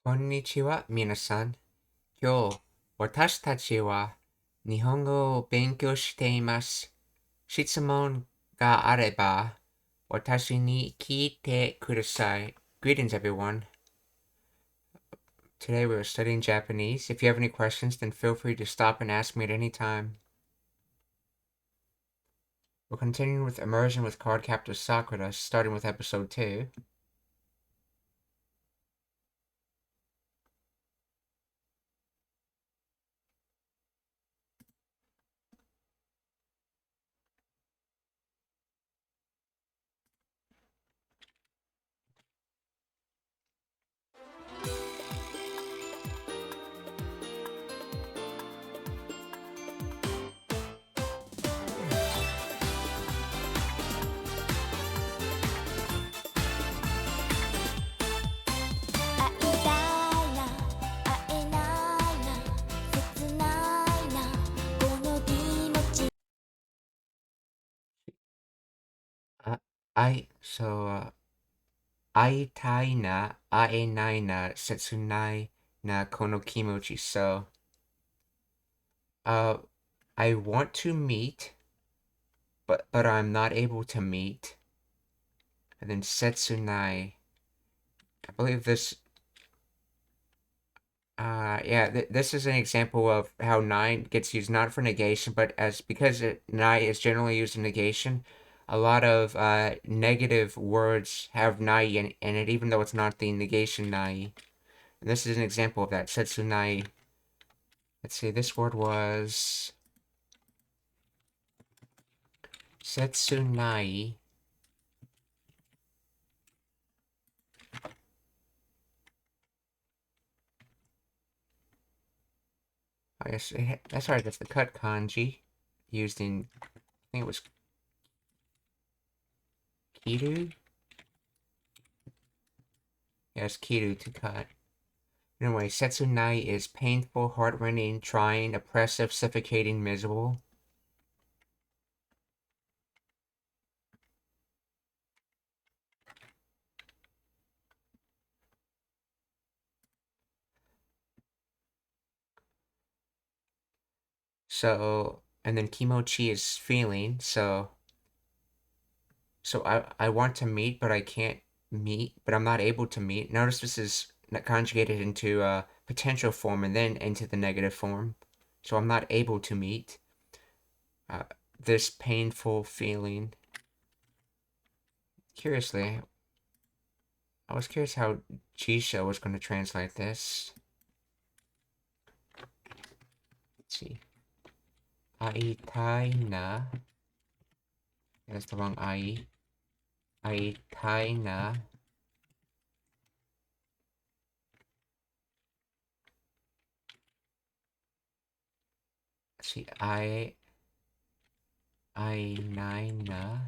こんにちは、皆さん。今日、私たちは日本語を勉強しています。質問があれば、私に聞いてください。Greetings, everyone. Today we're studying Japanese. If you have any questions, then feel free to stop and ask me at any time. We're continuing with Immersion with Card Captor Sakura, starting with episode 2. So, 会いたいな、会えないな、切ないな、この気持ち。So, uh, I want to meet, but I'm not able to meet. And then setsunai. I believe this. This is an example of how nine gets used not for negation, but as because nai is generally used in negation. A lot of negative words have nai in it, even though it's not the negation nai. And this is an example of that. Setsunai. Let's see. This word was setsunai. I guess that's right. That's the cut kanji used in. I think it was kiru. Yes, kiru to cut. Anyway, setsunai is painful, heart-rending, trying, oppressive, suffocating, miserable. So, and then kimochi is feeling. So I want to meet, but I can't meet, but I'm not able to meet. Notice this is conjugated into potential form and then into the negative form. So I'm not able to meet. This painful feeling. Curiously, I was curious how Jisha was going to translate this. Let's see. Aitai na. That's the wrong ai. Aitai na. Let's see. Nai na.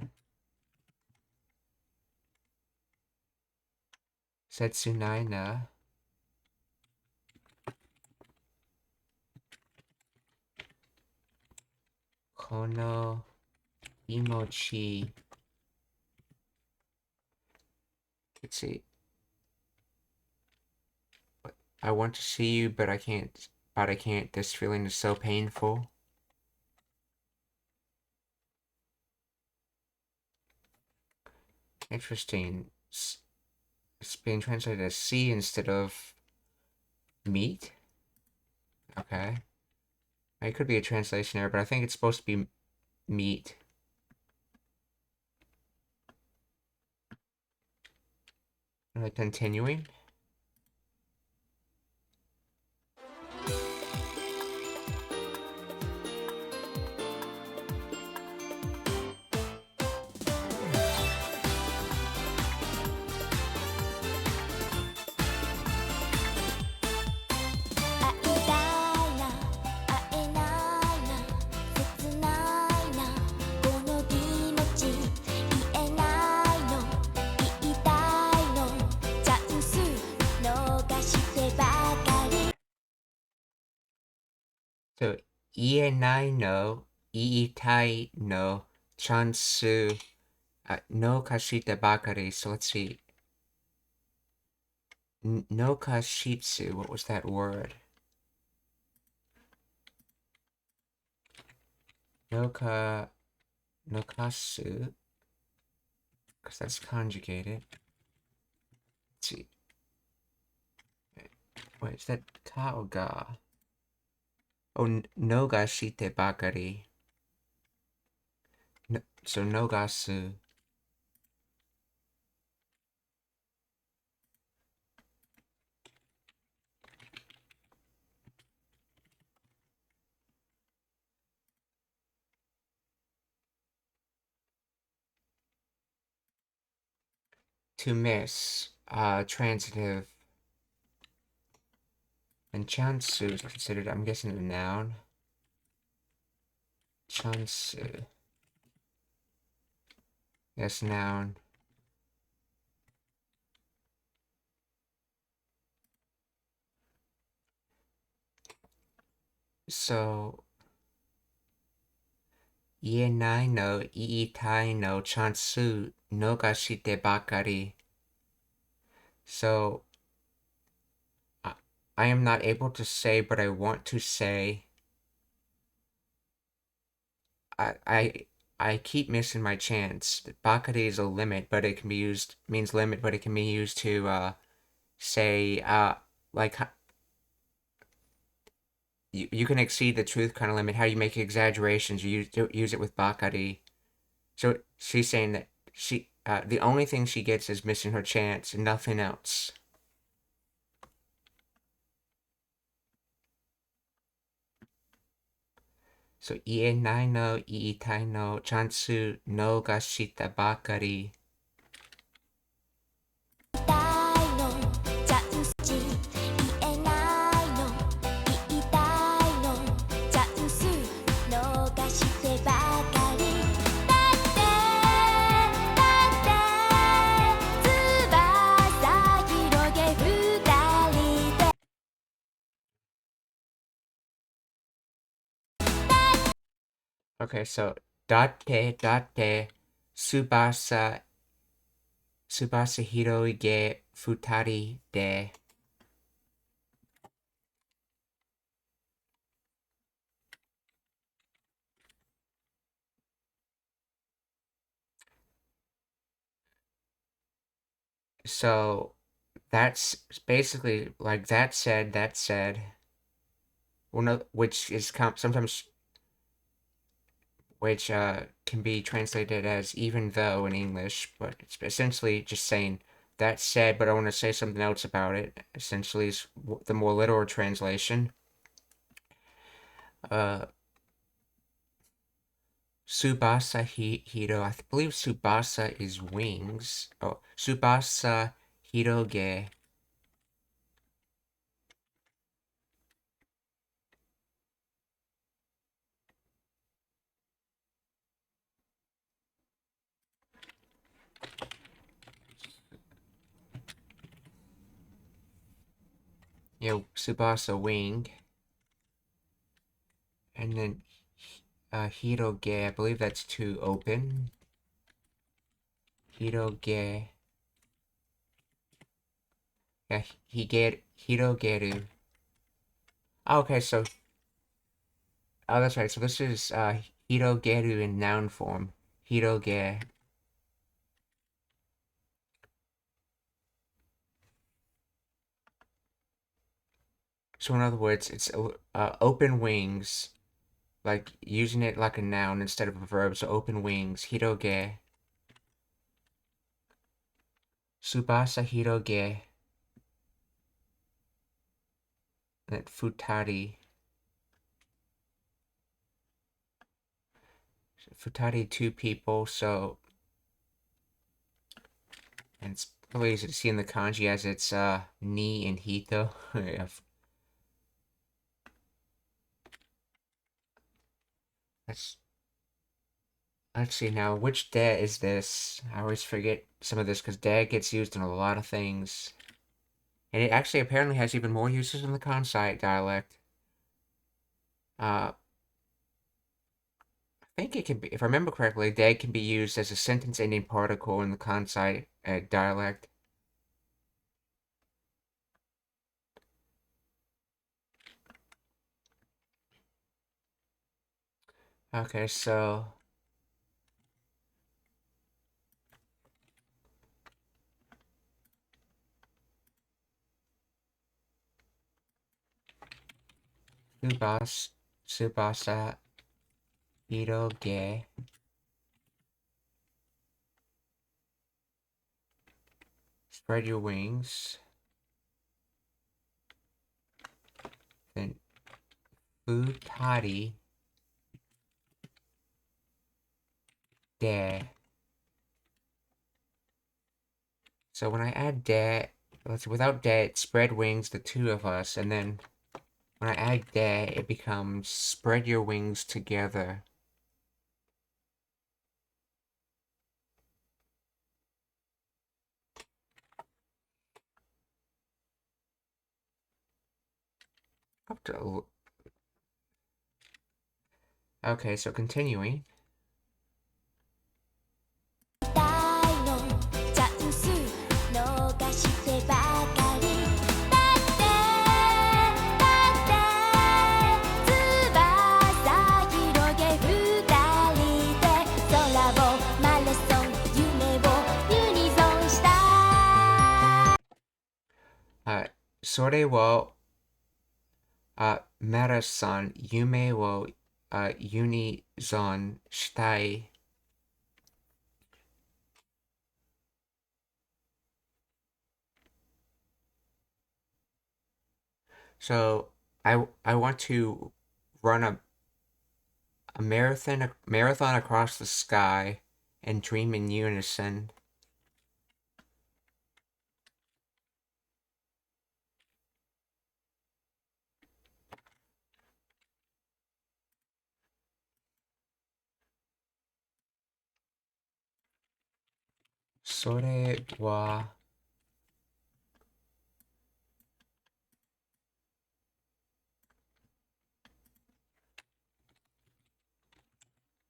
Setsunai na. Kono imochi. Let's see. I want to see you, but I can't. But I can't. This feeling is so painful. Interesting. It's being translated as see instead of meet. Okay. It could be a translation error, but I think it's supposed to be meet. Continuing. So, ienai no, iitai no, chansu, no kashita bakari. So let's see. No kashitsu. What was that word? No kasu. Because that's conjugated. Let's see. Wait, is that ka or ga? Oh, no gashite bakari. No, so no gasu. To miss. Transitive. And chansu is considered, I'm guessing, a noun. Chansu. Yes, noun. So, ienai no iitai no chansu no gashite bakari. So, I am not able to say, but I want to say. I keep missing my chance. Bakari is a limit, but it can be used, means limit, but it can be used to say, like, you can exceed the truth kind of limit. How you make exaggerations, you use it with Bakari. So she's saying that the only thing she gets is missing her chance and nothing else. So ie nai no iitai no chansu no ga shita bakari. Okay, so date subasa hiroi ge futari de. So that's basically like that said. Well, no, which is sometimes which can be translated as even though in English, but it's essentially just saying that said, but I want to say something else about it. Essentially, is the more literal translation. Uh, Subasa Hiro. I believe Subasa is wings. Oh, Subasa Hiroge. Yeah, Subasa wing. And then Hiroge. I believe that's to open. Hiroge. Yeah, Hirogeru. Oh, okay, so oh, that's right. So this is Hirogeru in noun form. Hiroge. So in other words, it's open wings, like using it like a noun instead of a verb. So open wings. Hiroge. Subasa Hiroge. And Futari. Futari, two people. So, and it's really easy to see in the kanji as it's ni and hito. Let's let's see now. Which de is this? I always forget some of this because de gets used in a lot of things. And it actually apparently has even more uses in the Kansai dialect. I think it can be, if I remember correctly, de can be used as a sentence ending particle in the Kansai dialect. Okay, so Tsubasa Iroge. Spread your wings. Then Futari De. So when I add De, let's see, without De, it spread wings, the two of us, and then when I add De, it becomes spread your wings together. Up to, okay, so continuing. Sore wo Marasan Yume wo Unizon Shitai. So I want to run a marathon across the sky and dream in unison. Sore wa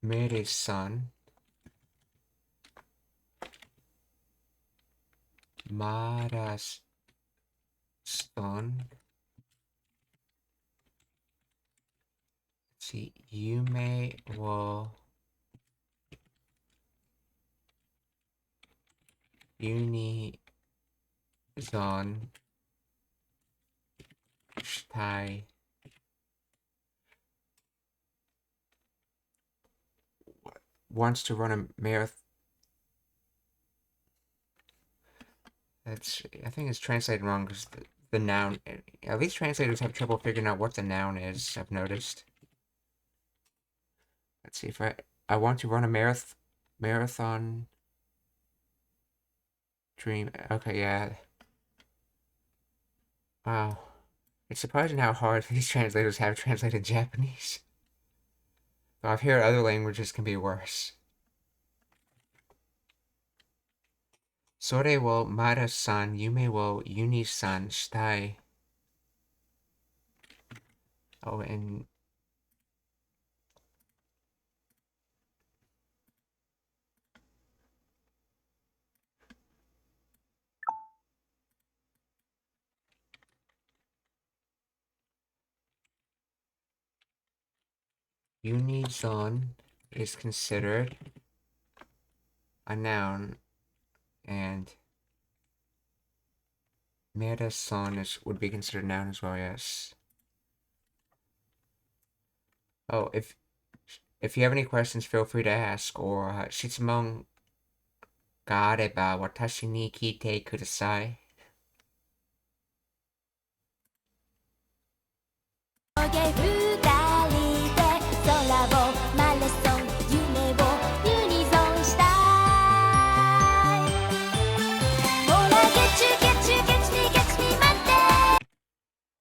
Mere-san Marasan see Yume wo Unizon Shitai. Wants to run a marathon. I think it's translated wrong because the noun. At least translators have trouble figuring out what the noun is, I've noticed. Let's see if I want to run a marathon dream. Okay, yeah. Wow. It's surprising how hard these translators have translated Japanese. Though I've heard other languages can be worse. Sore wo Mara-san Yume wo Uni-san shitai. Oh, and Unizon is considered a noun, and Mera-san would be considered a noun as well, yes. Oh, if you have any questions, feel free to ask, or 質問があれば私に聞いてください。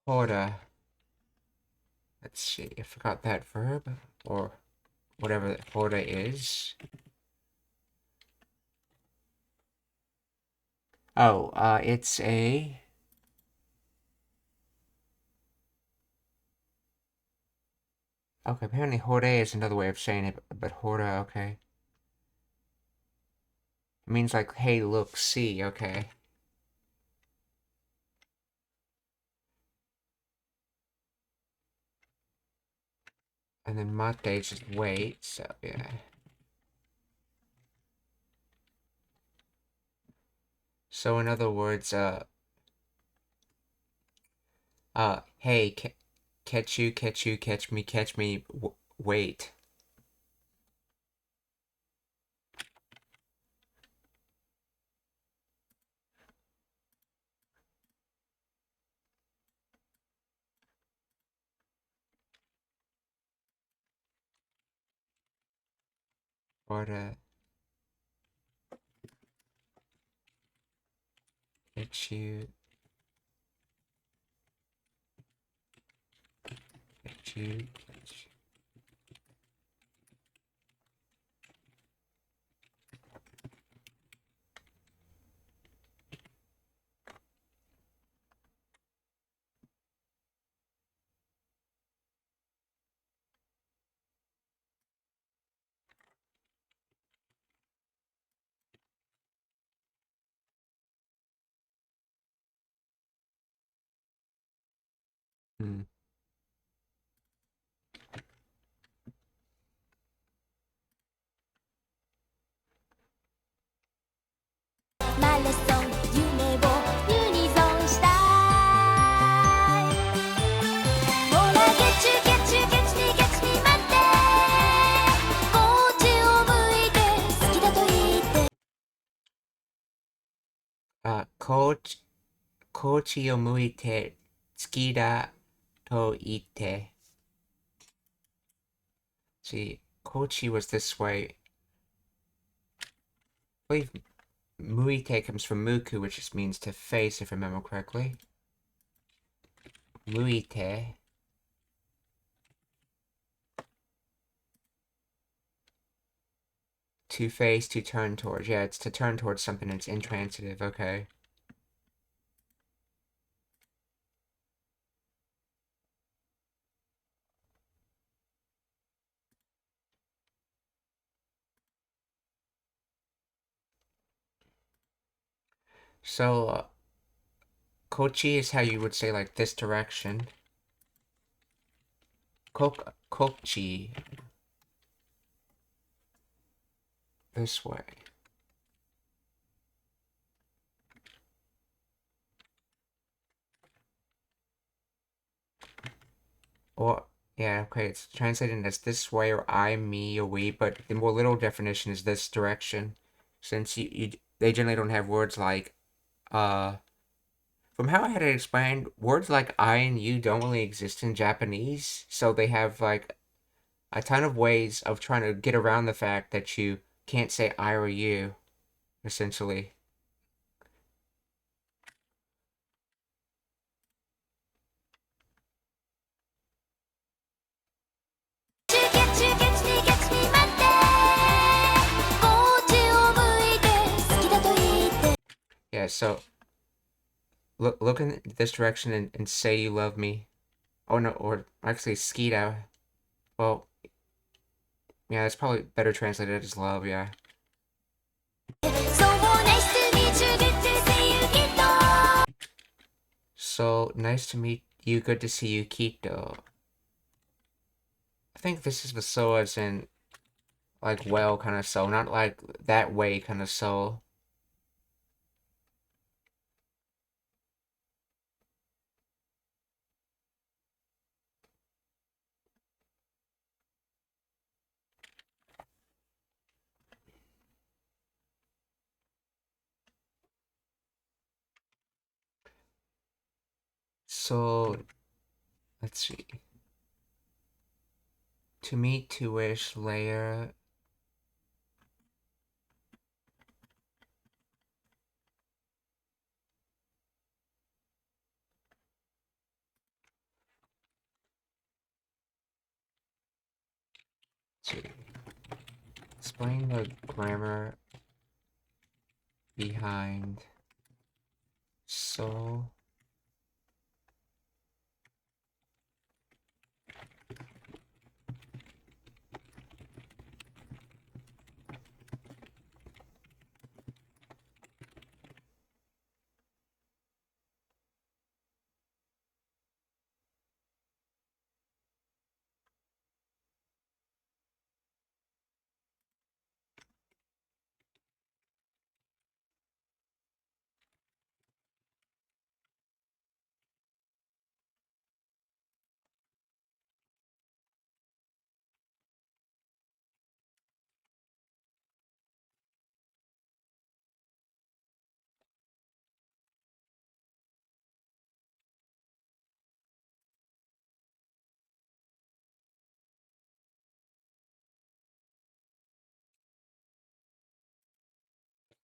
Hoda. Let's see, I forgot that verb, or whatever Hoda is. Oh, it's a... Okay, apparently Hore is another way of saying it, but Hora, okay. It means like, hey, look, see, okay. And then mate is just wait, so yeah. So in other words, hey, catch you, catch me, wait. Or catch you, catch you. Hmm. Kochi o muite tsuki da to ite. See, Kochi was this way. I believe muite comes from muku, which just means to face, if I remember correctly. Muite. To face, to turn towards. Yeah, it's to turn towards something. It's intransitive. Okay. So, Kochi is how you would say, like, this direction. Kochi. This way. Or, yeah, okay, it's translated as this way, or I, me, or we, but the more literal definition is this direction. Since they generally don't have words like, from how I had it explained, words like I and you don't really exist in Japanese, so they have, like, a ton of ways of trying to get around the fact that you can't say I or you, essentially. Yeah, so look in this direction and say you love me. Oh no, or actually Skeeta. Well, yeah, it's probably better translated as love, yeah. So nice to meet you, good to see you, Kito. I think this is the so as in like well kind of so, not like that way kind of so. So let's see. To meet, to wish, layer. Let's see. Explain the grammar behind so.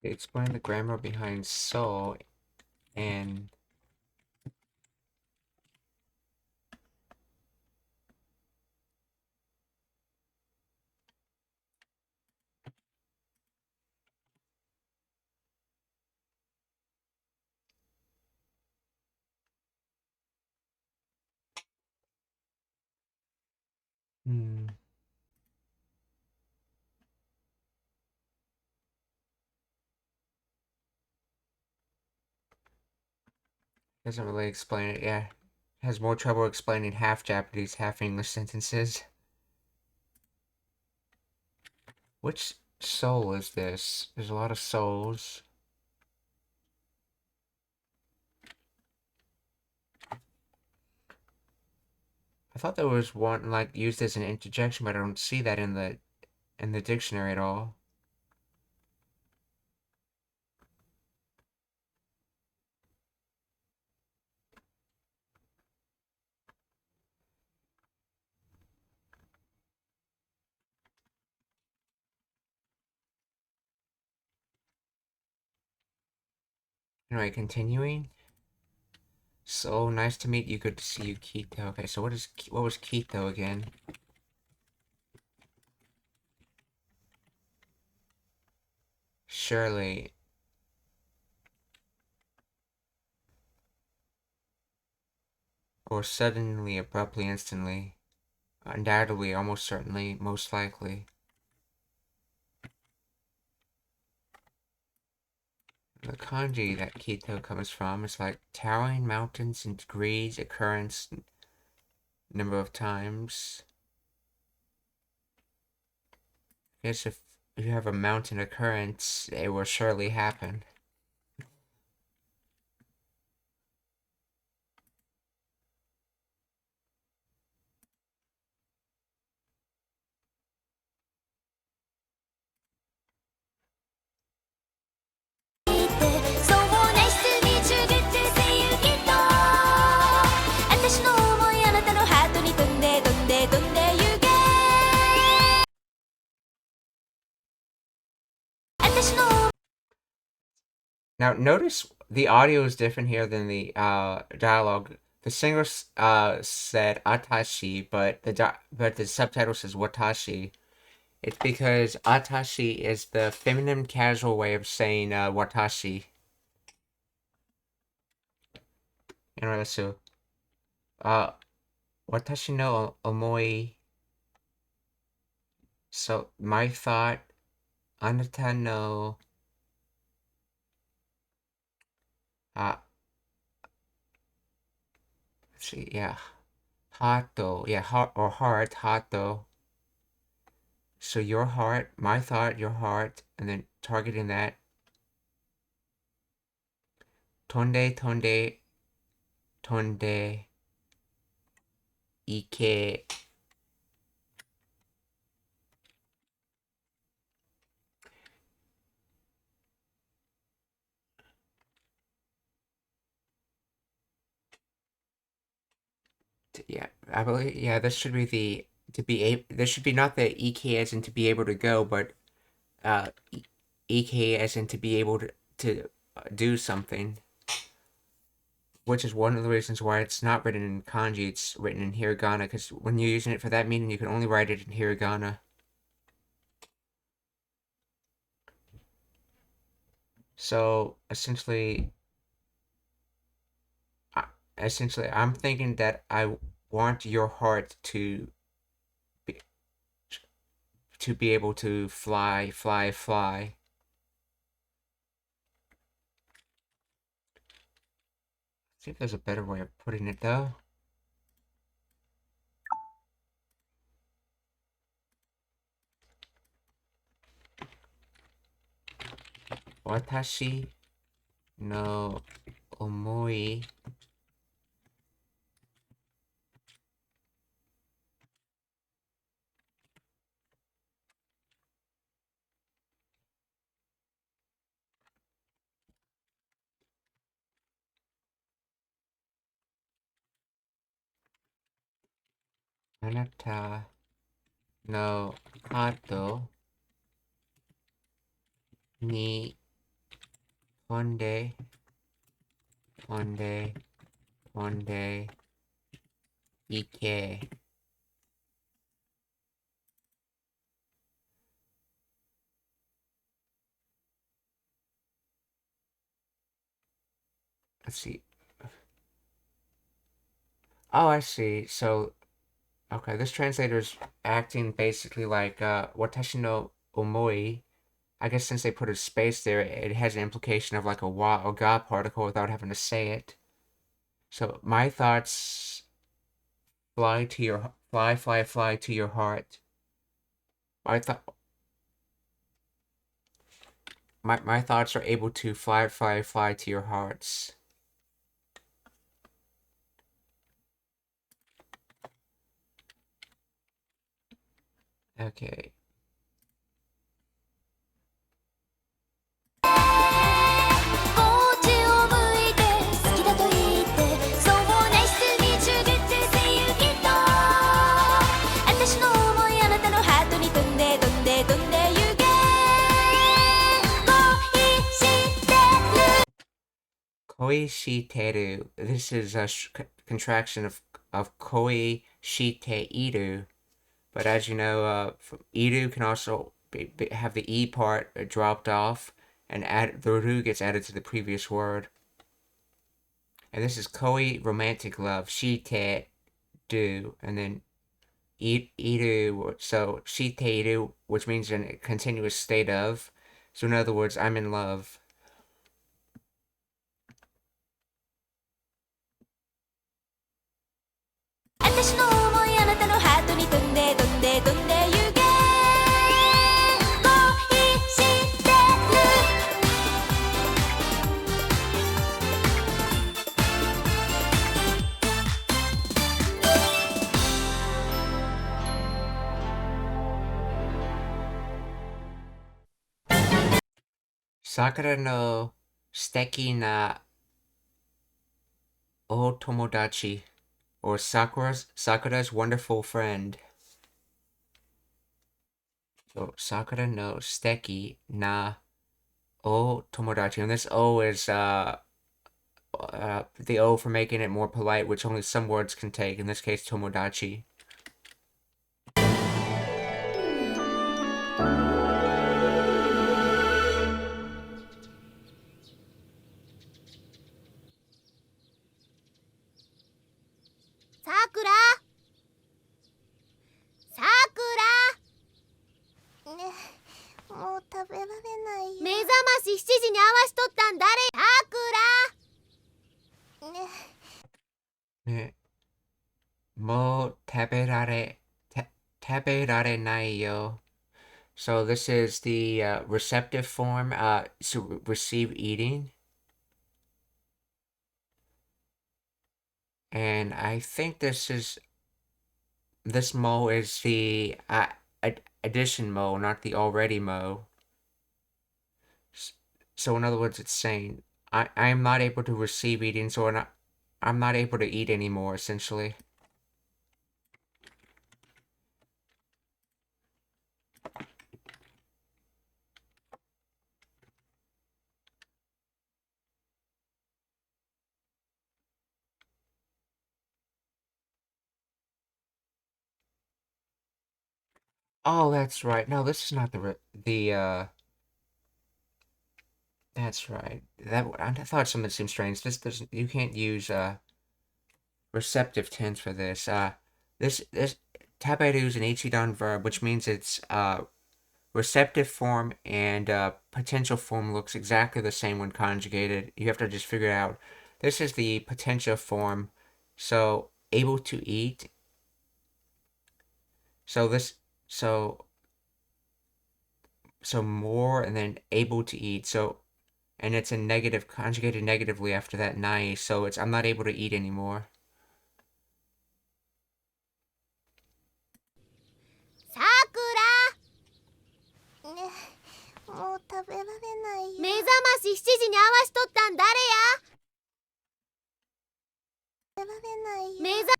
Explain the grammar behind soul and hmm, doesn't really explain it. Yeah, has more trouble explaining half Japanese, half English sentences. Which soul is this? There's a lot of souls. I thought there was one like used as an interjection, but I don't see that in the dictionary at all. Anyway, continuing. So nice to meet you. Good to see you, Kito. Okay, so what was Kito again? Surely, or suddenly, abruptly, instantly. Undoubtedly, almost certainly, most likely. The kanji that Kito comes from is like towering mountains in degrees, occurrence, number of times. I guess if you have a mountain occurrence, it will surely happen. Now, notice the audio is different here than the dialogue. The singer said "atashi," but the subtitle says "watashi." It's because "atashi" is the feminine casual way of saying "watashi." Anyway, so uh, "watashi no omoi." So my thought, "anata no." Uh, let's see, yeah, hato, yeah, heart or heart, hato. So your heart, my thought, your heart, and then targeting that. Tonde, tonde, tonde, ike. Yeah, I believe. Yeah, this should be the to be able. This should be not the ek as in to be able to go, but ek as in to be able to do something. Which is one of the reasons why it's not written in kanji. It's written in hiragana because when you're using it for that meaning, you can only write it in hiragana. So essentially, I'm thinking that I want your heart be, to be able to fly, fly, fly. See if there's a better way of putting it though. Watashi no omoi anata no hato ni Honde, Honde, Honde, Ike. Let's see. Oh, I see. So, okay, this translator is acting basically like watashi no omoi. I guess since they put a space there, it has an implication of like a wa or ga particle without having to say it. So my thoughts fly to your fly to your heart. My thought my thoughts are able to fly to your hearts. Okay. Koi shiteru. This is a contraction of koi shite iru. But as you know, iru can also have the e part dropped off, and the ru gets added to the previous word. And this is koi romantic love. Shite do, and then iru. So shite iru, which means in a continuous state of. So in other words, I'm in love. Sakura no suteki na o tomodachi, or Sakura's wonderful friend. So Sakura no suteki na o tomodachi, and this o is the o for making it more polite, which only some words can take. In this case, tomodachi. Sakura! Sakura! ね、もう食べられないよ。目覚まし7時に合わしとったん誰？さくら！ね。Mo taberare nai yo. So this is the receptive form to receive eating. And I think this mo is the addition mo, not the already mo. So in other words, it's saying I'm not able to receive eating, so I'm not able to eat anymore, essentially. Oh, that's right. No, this is not that's right. I thought something seemed strange. This doesn't. You can't use receptive tense for this. This taberu is an ichidan verb, which means it's receptive form and potential form looks exactly the same when conjugated. You have to just figure it out. This is the potential form, so able to eat. So more and then able to eat. So and it's a negative conjugated negatively after that nai. So it's I'm not able to eat anymore. さくら！ね、もう食べられないよ。目覚まし7時に合わしとったん誰や？食べられないよ。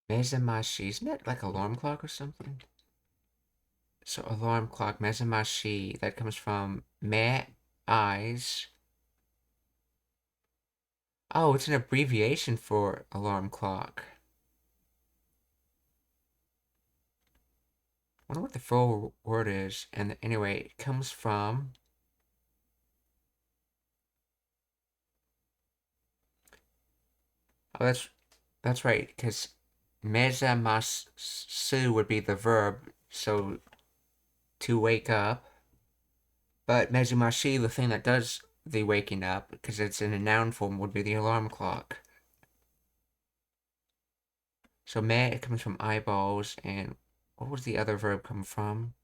Mezamashi, isn't that like alarm clock or something? So alarm clock, mezamashi, that comes from me eyes. Oh, it's an abbreviation for alarm clock. I wonder what the full word is. And anyway, it comes from... Oh, that's right, because mezamasu would be the verb, so to wake up. But mezumashi, the thing that does the waking up, because it's in a noun form, would be the alarm clock. So me, it comes from eyeballs, and what was the other verb come from?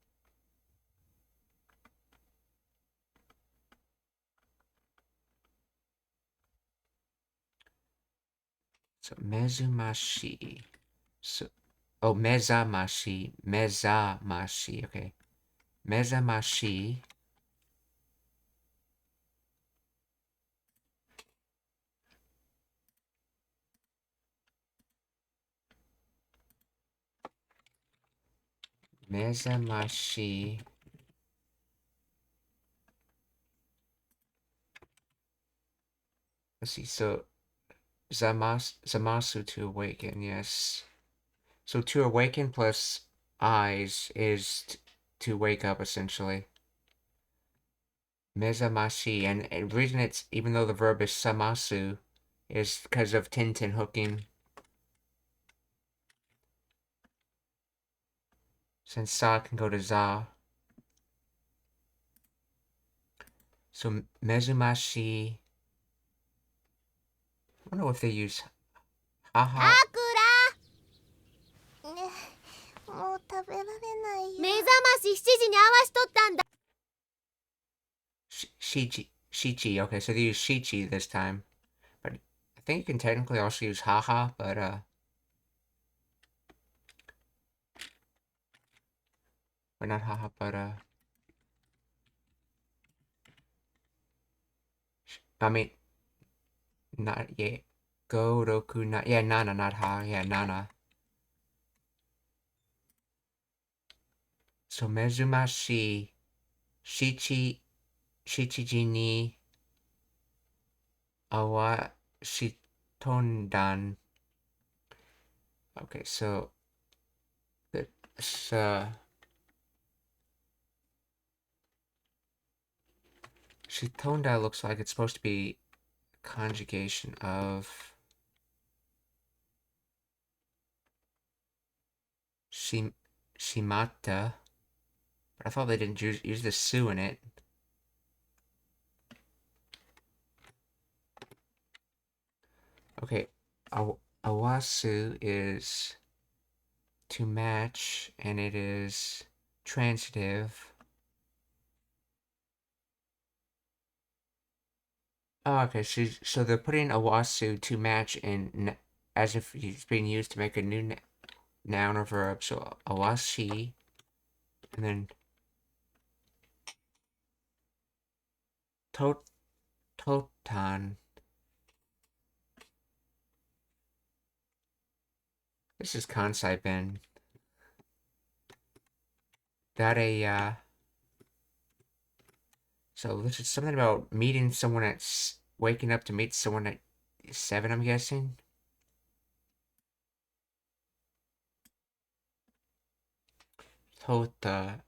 So mezumashi. So, oh, mezamashi. Mezamashi, okay. Mezamashi. Mezamashi. Let's see, so zamasu to awaken, yes. So to awaken plus eyes is to wake up, essentially. Mezamashi, and the reason it's, even though the verb is samasu, is because of Tintin hooking. Since sa can go to za. So mezumashi. I don't know if they use haha. Sakura! ね、もう食べられないよ。目覚まし7時に合わしとったんだ。Shichi. Okay, so they use shichi this time. But I think you can technically also use haha, but not haha, but I mean, not yet. Go roku not, yeah, nana, not ha, yeah, nana. So mezumashi, shichiji ni awa shitondan. Okay, so this shitonda looks like it's supposed to be a conjugation of shimata, but I thought they didn't use the su in it. Okay, awasu is to match, and it is transitive. Oh, okay, so they're putting awasu to match in as if it's being used to make a new noun or verb. So awashi, and then totan. This is Kansai Ben. Dareya. So this is something about meeting someone at waking up to meet someone at 7, I'm guessing. Tota.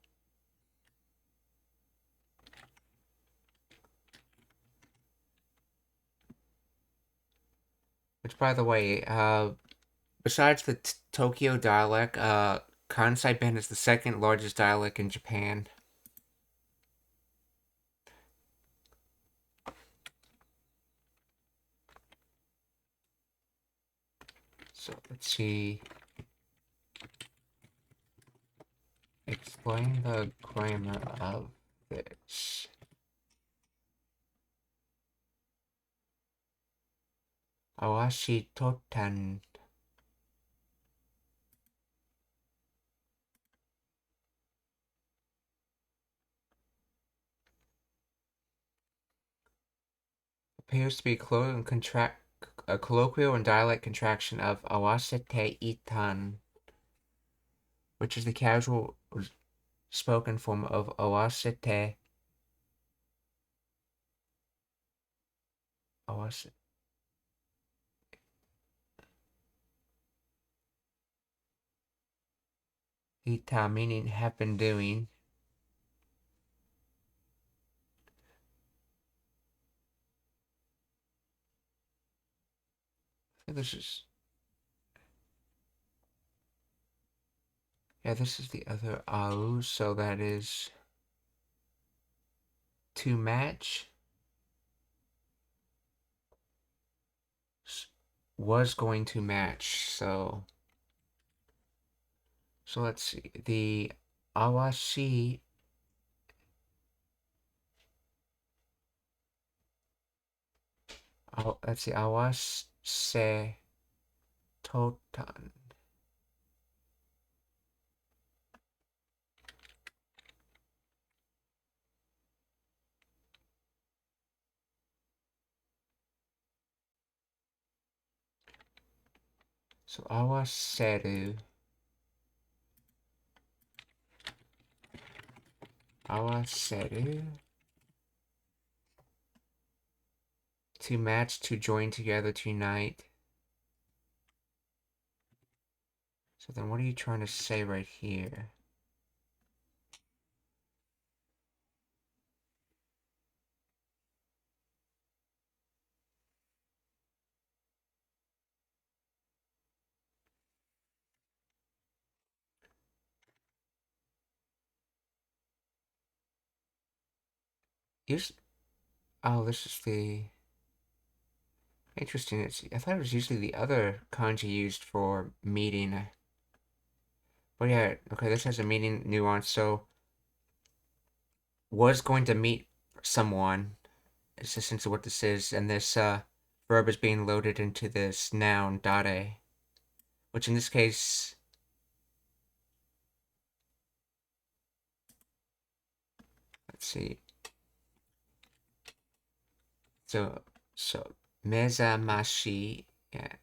Which, by the way, besides the Tokyo dialect, Kansai Ben is the second largest dialect in Japan. So let's see. Explain the grammar of this. Awashi totan. Appears to be a colloquial and dialect contraction of awasete itan, which is the casual spoken form of awasete. awase. Ita meaning have been doing. I think this is. Yeah, this is the other au, so that is to match. Was going to match, so let's see. The awashi. Let's see. Awase totan. So awaseru. Awaseru. To match, to join together, to unite. So then what are you trying to say right here? Oh, this is the... Interesting. I thought it was usually the other kanji used for meeting. But yeah, okay, this has a meaning nuance. So, was going to meet someone is essentially what this is. And this verb is being loaded into this noun, dare. Which in this case... Let's see. So, mezamashi... Yeah.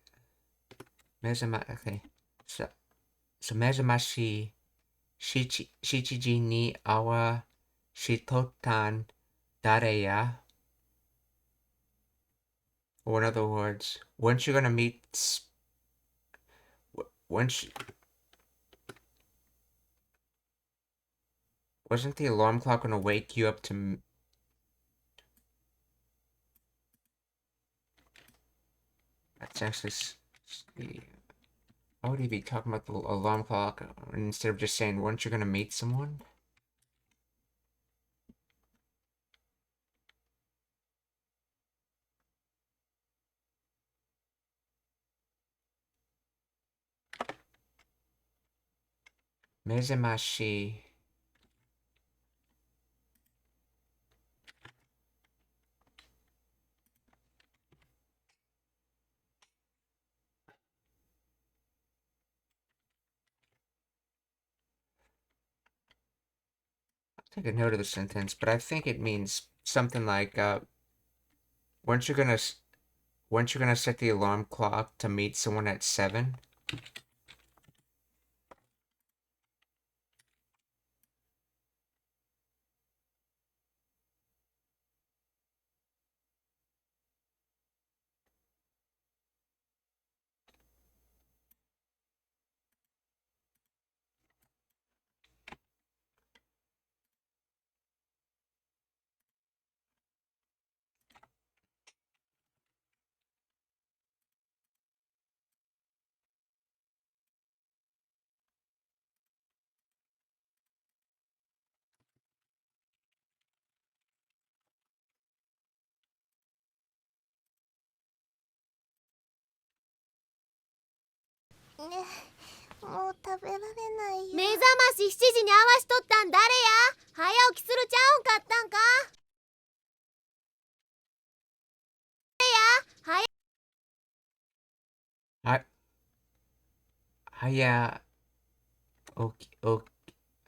Okay. So, mezamashi... Shichiji ni awa shitotan dareya. Or in other words, once you're gonna meet... Once... Wasn't the alarm clock gonna wake you up to... That's actually... Why would he be talking about the alarm clock instead of just saying, once you're gonna meet someone? Mezemashi. I'll take a note of the sentence, but I think it means something like, once you're gonna... Once you're gonna set the alarm clock to meet someone at 7...ね、もう食べられないよ。目覚まし7時に合わしとったん誰や？早起きするちゃうんかったんか？誰や？Haya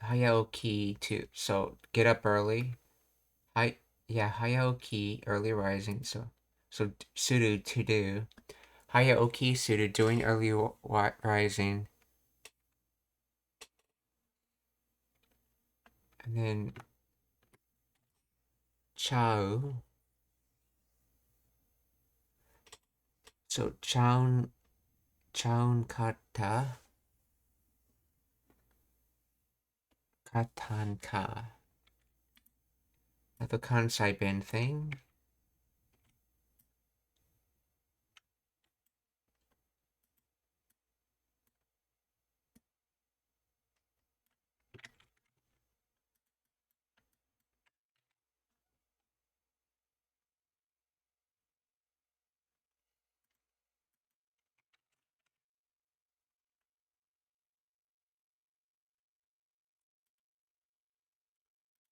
Hayaoki too. So get up early. Hayaoki, early rising. So suru, to do. Hayaoki, suru, doing early rising. And then chao. So chaun katanka. The Kansai Ben thing.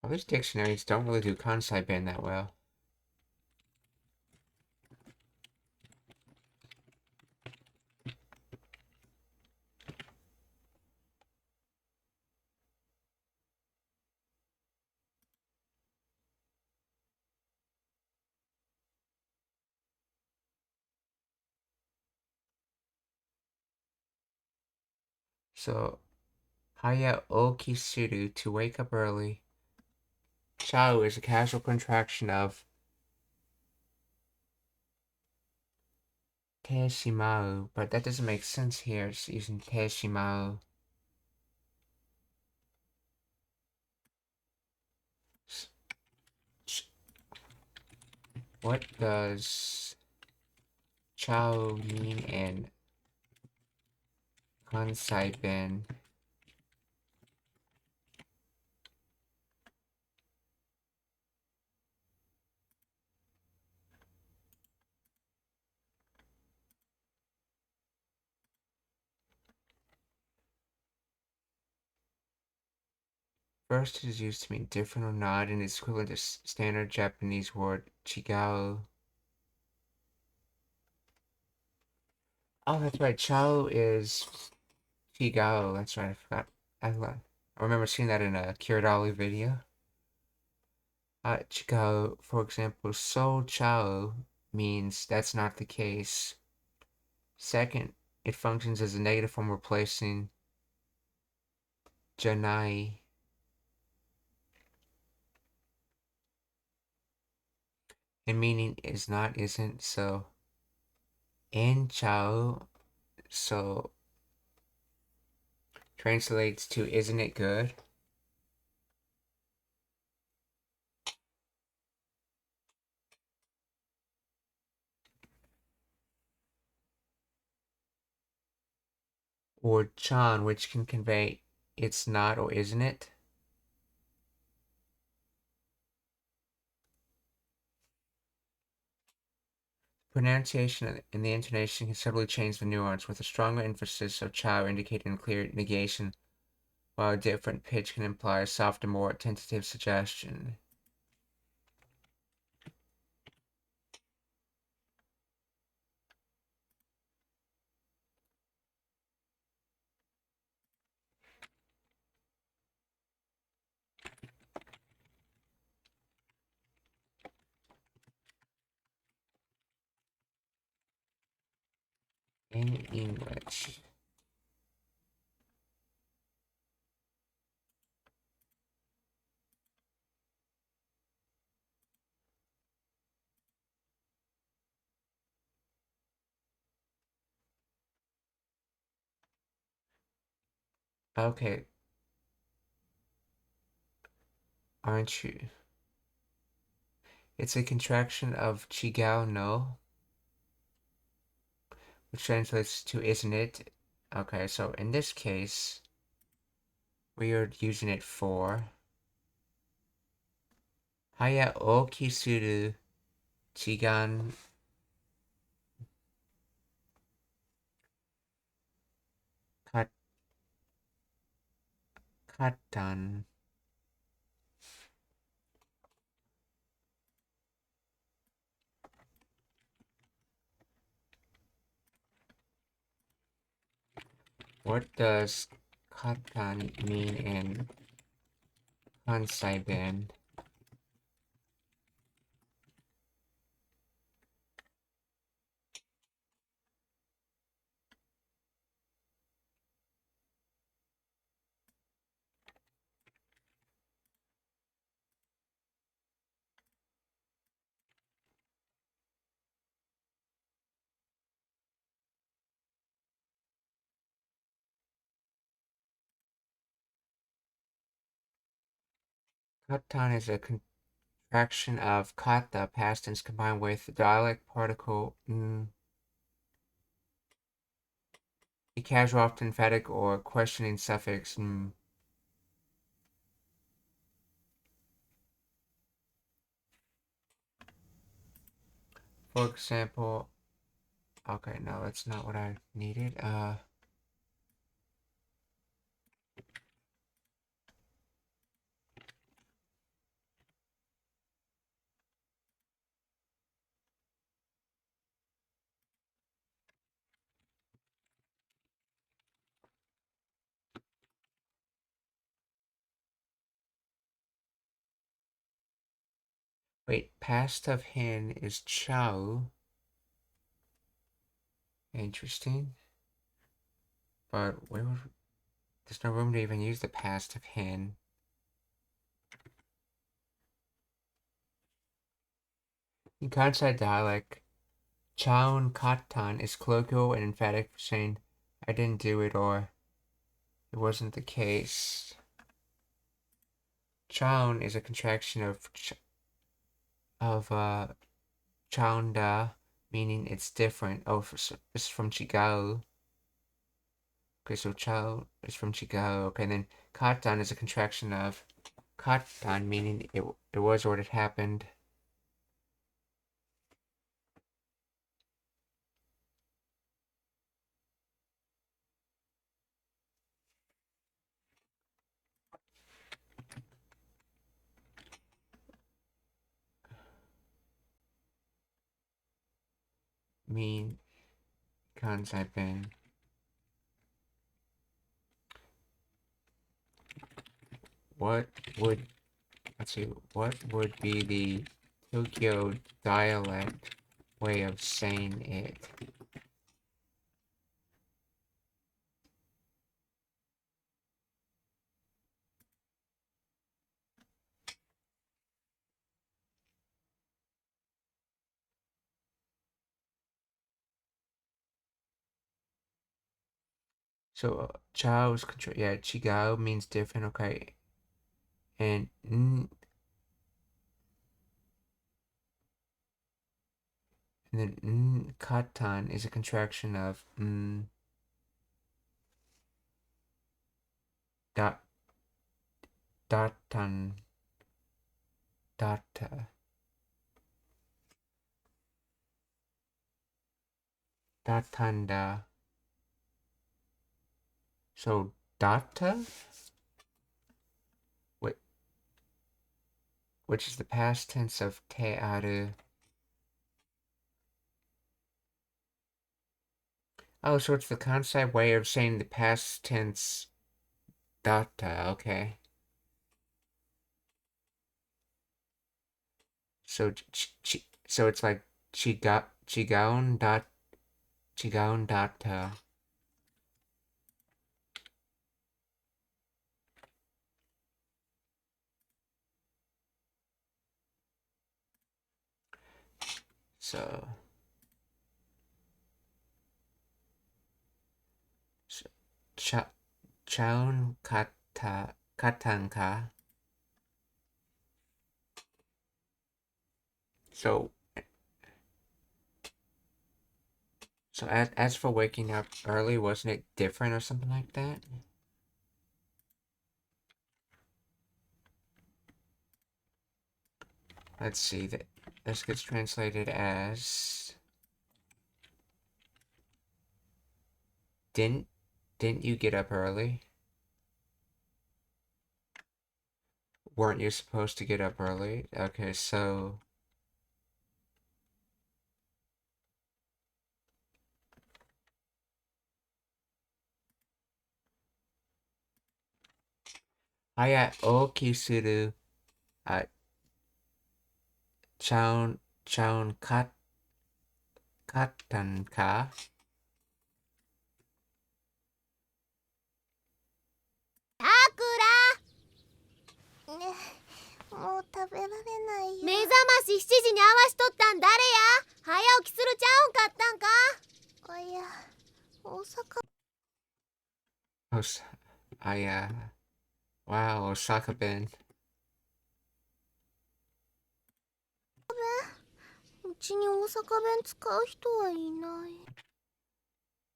Well, these dictionaries don't really do Kansai Ben that well. So, haya okisuru, to wake up early. Chao is a casual contraction of Teshimau, but that doesn't make sense here. It's using Teshimau. What does Chao mean in Kansai Ben? First, it is used to mean different or not, and is equivalent to standard Japanese word chigao. Oh, that's right. Chao is chigao. That's right. I forgot. I remember seeing that in a Kiradali video. Chigao, for example, so chao means that's not the case. Second, it functions as a negative form replacing janai. And meaning is not, isn't, so en chao, so translates to isn't it good? Or chan, which can convey it's not or isn't it? Pronunciation and the intonation can subtly change the nuance, with a stronger emphasis of chao indicating clear negation, while a different pitch can imply a softer, more tentative suggestion. In English. Okay, aren't you? It's a contraction of chigao no, which translates to isn't it? Okay, so in this case, we are using it for haya o kisuru chigan kat katan. What does katan mean in Kansai Ben? Katan is a contraction of kata, past tense, combined with the dialect particle a casual, often emphatic or questioning suffix. For example, okay, no, that's not what I needed. Wait, past of hin is chow. Interesting. But there's no room to even use the past of hin. In Kansai dialect, chaun katan is colloquial and emphatic for saying, I didn't do it or it wasn't the case. Chaun is a contraction of chaunda, meaning it's different. Oh, it's from Chigao. Okay, so chao is from Chigao. Okay, and then katan is a contraction of katan, meaning it was or it happened. Mean Kansai Ben. What would what would be the Tokyo dialect way of saying it? So Chao's control. Yeah, Chigao means different. Okay, and then katan is a contraction of dot datan data datanda. So data, which is the past tense of te aru. Oh, so it's the Kansai way of saying the past tense data. Okay. So so it's like chigaon data. So chaon katanka. So as for waking up early, wasn't it different or something like that? Let's see that this gets translated as didn't you get up early? Weren't you supposed to get up early? Okay, so Aya o kisuru chaon katan ka. さくらね、もう食べられないよ。目覚まし7時に合わしとったん誰や。早起きするちゃうんかったんか。いや、大阪。Aya, wow, Osaka Ben. ちに大阪弁使う人はいない。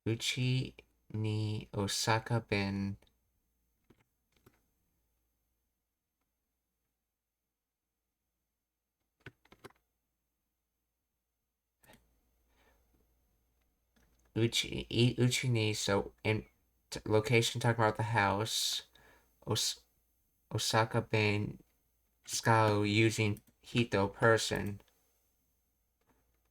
うちに大阪弁。Uchi ni, so in location talking about the house. Osaka ben Skao using Hito person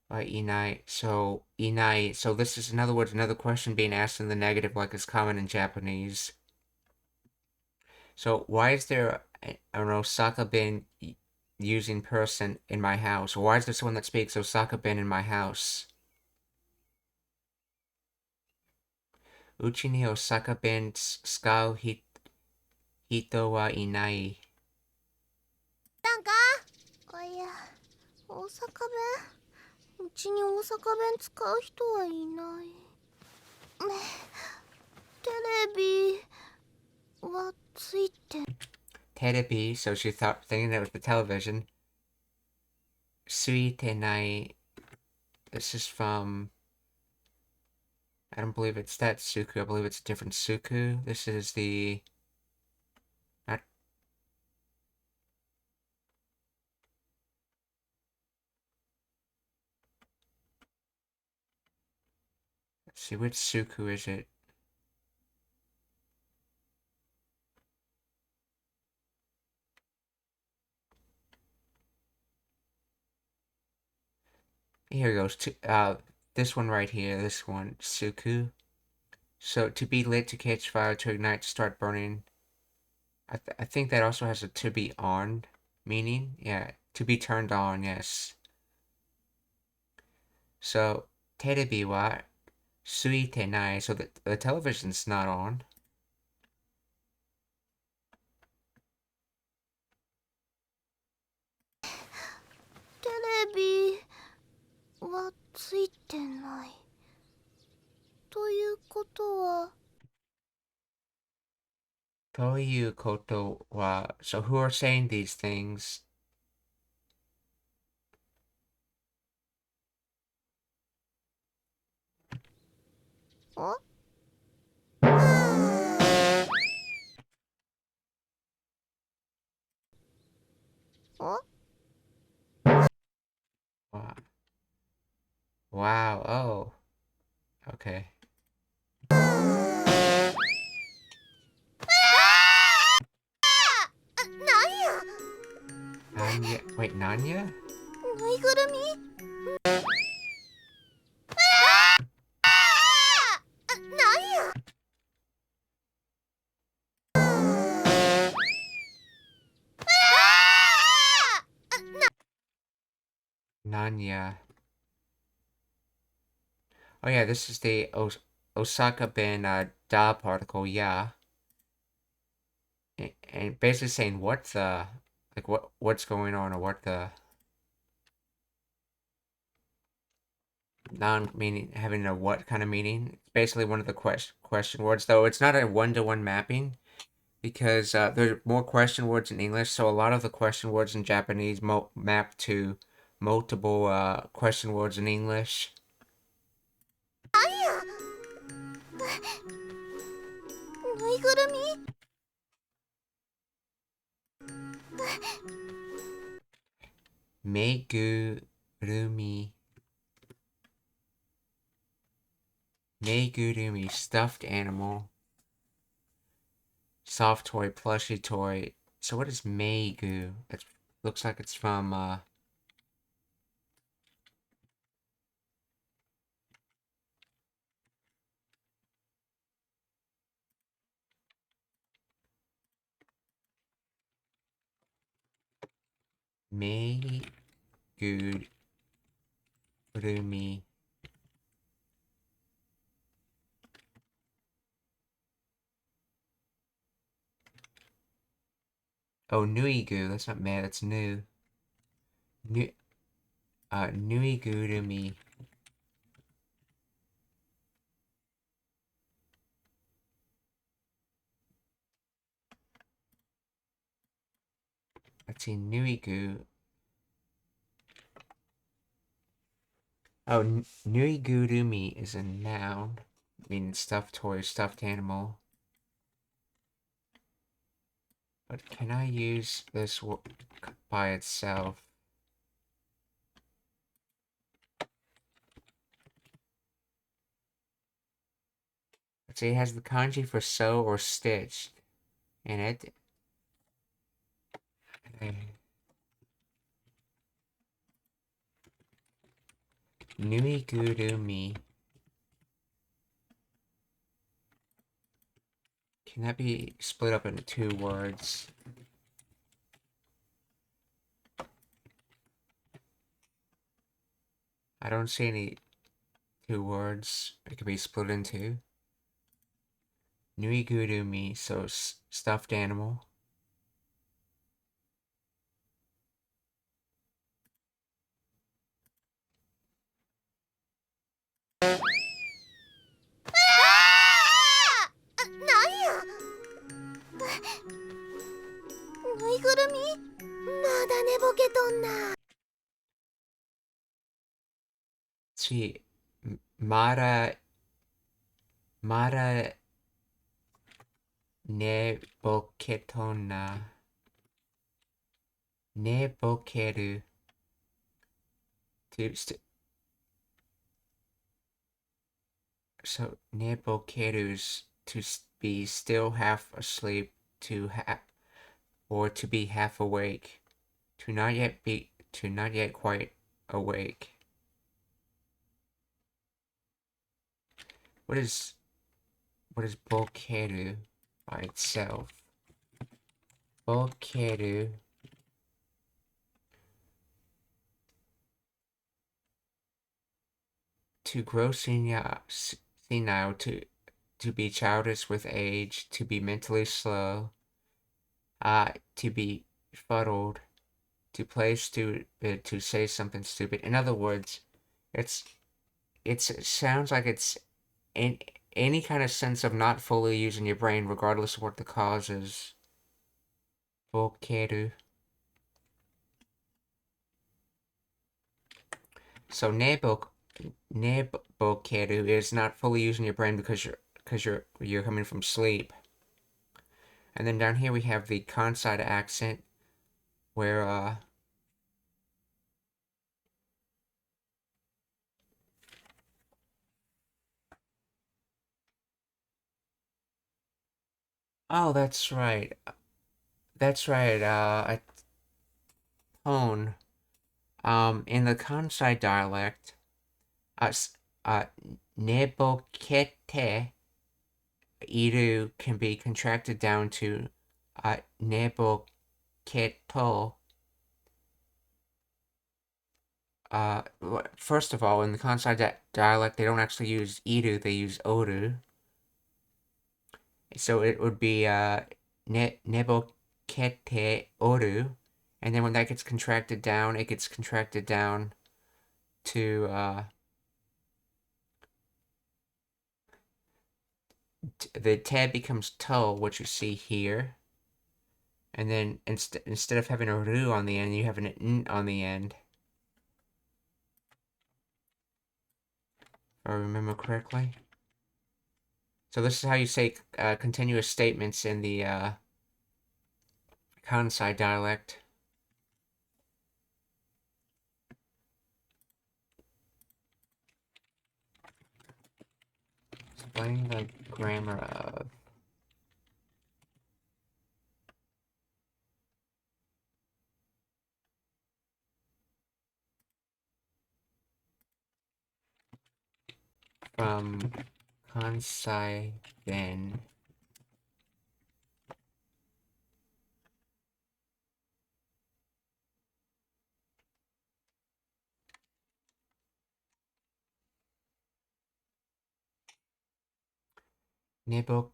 by Inai. So Inai. So this is in other words another question being asked in the negative, like is common in Japanese. So why is there an Osaka ben using person in my house? Or why is there someone that speaks Osaka ben in my house? Uchi ni Osaka ben Skao Hito wa Inai. なんかいや、大阪弁うちに大阪弁使う人はいない。テレビはついて Terebi, so she thought thinking it was the television. Suitenai. This is from, I don't believe it's that Suku. I believe it's a different Suku. This is the, not, let's see, which Suku is it? Here it goes. This one right here. This one, Suku. So to be lit, to catch fire, to ignite, to start burning. I think that also has a to be on meaning. Yeah, to be turned on. Yes. So terebi wa suitenai. So the television's not on. テレビはついてない。ということは Toyu koto wa. So who are saying these things? あ Wow. Wow. Oh. Okay. なんや Nanya. Wait, Nanya? ぬいぐるみなんや Nanya. Oh yeah, this is the Osaka Ben da particle. Yeah. And basically saying what the, like what's going on or what the. Non-meaning, having a what kind of meaning. It's basically one of the question words, though it's not a one-to-one mapping because there's more question words in English, so a lot of the question words in Japanese map to multiple question words in English. ぬいぐるみ Megurumi. Megurumi, stuffed animal. Soft toy, plushy toy. So what is Meigu? It looks like it's from Megurumi. Oh, Nuigu. That's not mad. That's new. Nuigurumi. Let's see. Nuigu. Oh, nuigurumi is a noun, meaning stuffed toy, stuffed animal. But can I use this by itself? Let's see, it has the kanji for sew or stitch in it. Nuigurumi. Can that be split up into 2 words? I don't see any 2 words it could be split into. Nuigurumi, so stuffed animal. See, Mara ne boketona. Ne bokeru. So ne bokeru's to be still half asleep, or to be half awake, to not yet quite awake. What is bokeru by itself? Bokeru. To grow senile, to be childish with age, to be mentally slow, to be fuddled, to play stupid, to say something stupid. In other words, it sounds like it's in any kind of sense of not fully using your brain, regardless of what the cause is. Bokeru. So nebokeru is not fully using your brain because you're coming from sleep. And then down here we have the Kansai accent, where oh, that's right. That's right. A tone. In the Kansai dialect, uh, nebokete iru can be contracted down to neboketo. First of all, in the Kansai dialect, they don't actually use iru; they use oru. So it would be nebokete oru, and then when that gets contracted down, it gets contracted down to the te becomes to, what you see here, and then instead of having a ru on the end, you have an n on the end. If I remember correctly. So this is how you say continuous statements in the Kansai dialect. Explain the grammar of from Kansai Ben. Nebo.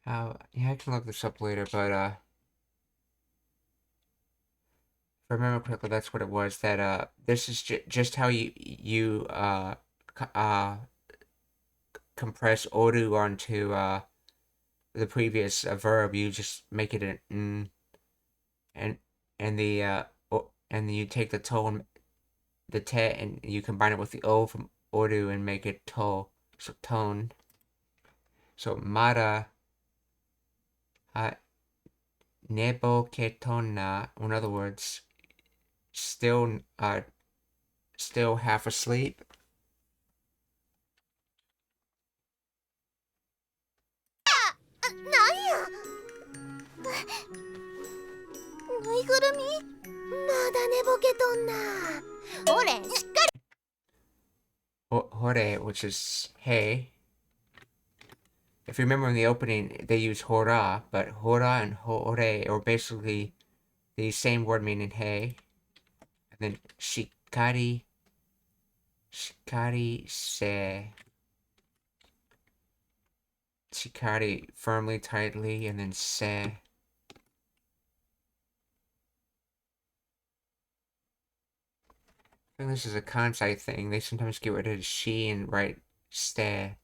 Yeah, I can look this up later, but I remember correctly, that's what it was. That this is just how you compress oru onto the previous verb. You just make it an and and then you take the tone, the te, and you combine it with the o from oru and make it to, so tone. So mara nebo ketona, in other words, still half asleep. Hore, which is hey. If you remember in the opening, they use hora, but hora and hore are basically the same word meaning hey. And then shikari se. Shikari, firmly, tightly, and then se. I think this is a Kansai thing. They sometimes get rid of she and write ste.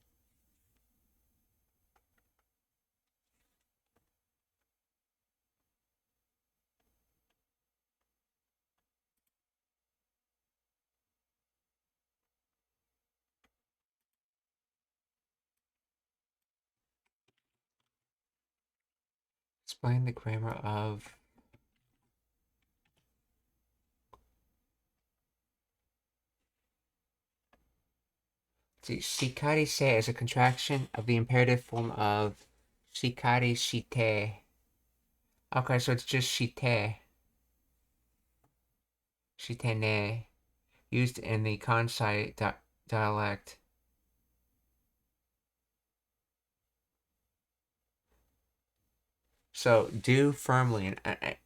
Explain the grammar of shikari se is a contraction of the imperative form of shikari shite. Okay, so it's just shite. Shitene, used in the Kansai dialect. So do firmly.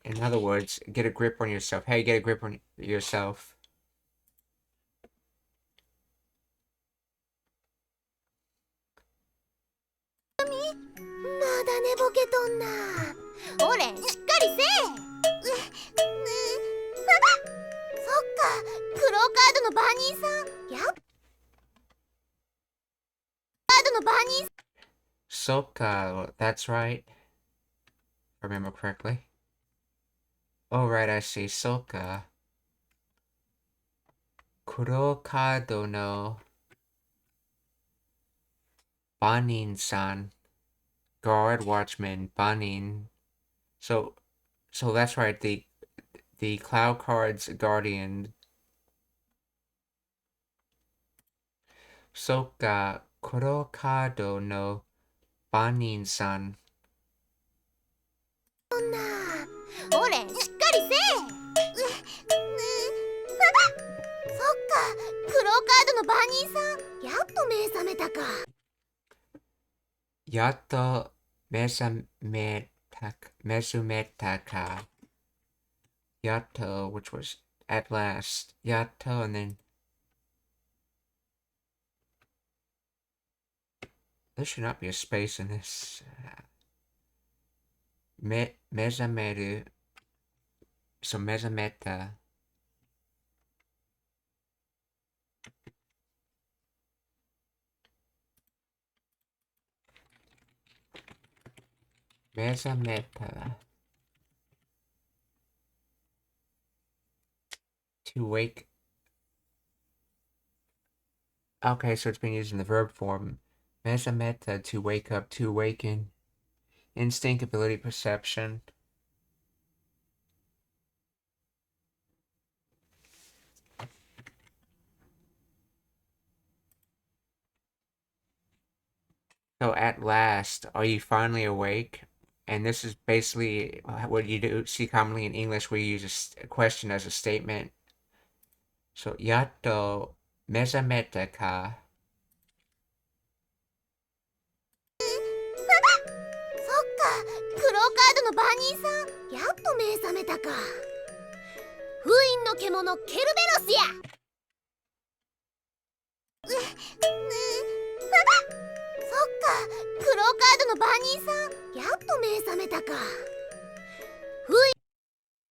In other words, get a grip on yourself. Hey, get a grip on yourself. Soka, that's right. If I remember correctly. Oh, right, I see. Soka. Kuro kado no Banin-san. Guard, watchman, Banin. So that's right. The cloud card's guardian. Soka kuro kado no Banin-san. Yatto mesumeta ka. Yatto, which was at last. Yatto, and then there should not be a space in this. Mesameru. So mesameta. Mesameta. To wake. Okay, so it's being used in the verb form. Mesameta, to wake up, to awaken. Instinct, ability, perception. So at last, are you finally awake? And this is basically what you do see commonly in English, where you use a question as a statement. So yatto mesameta ka.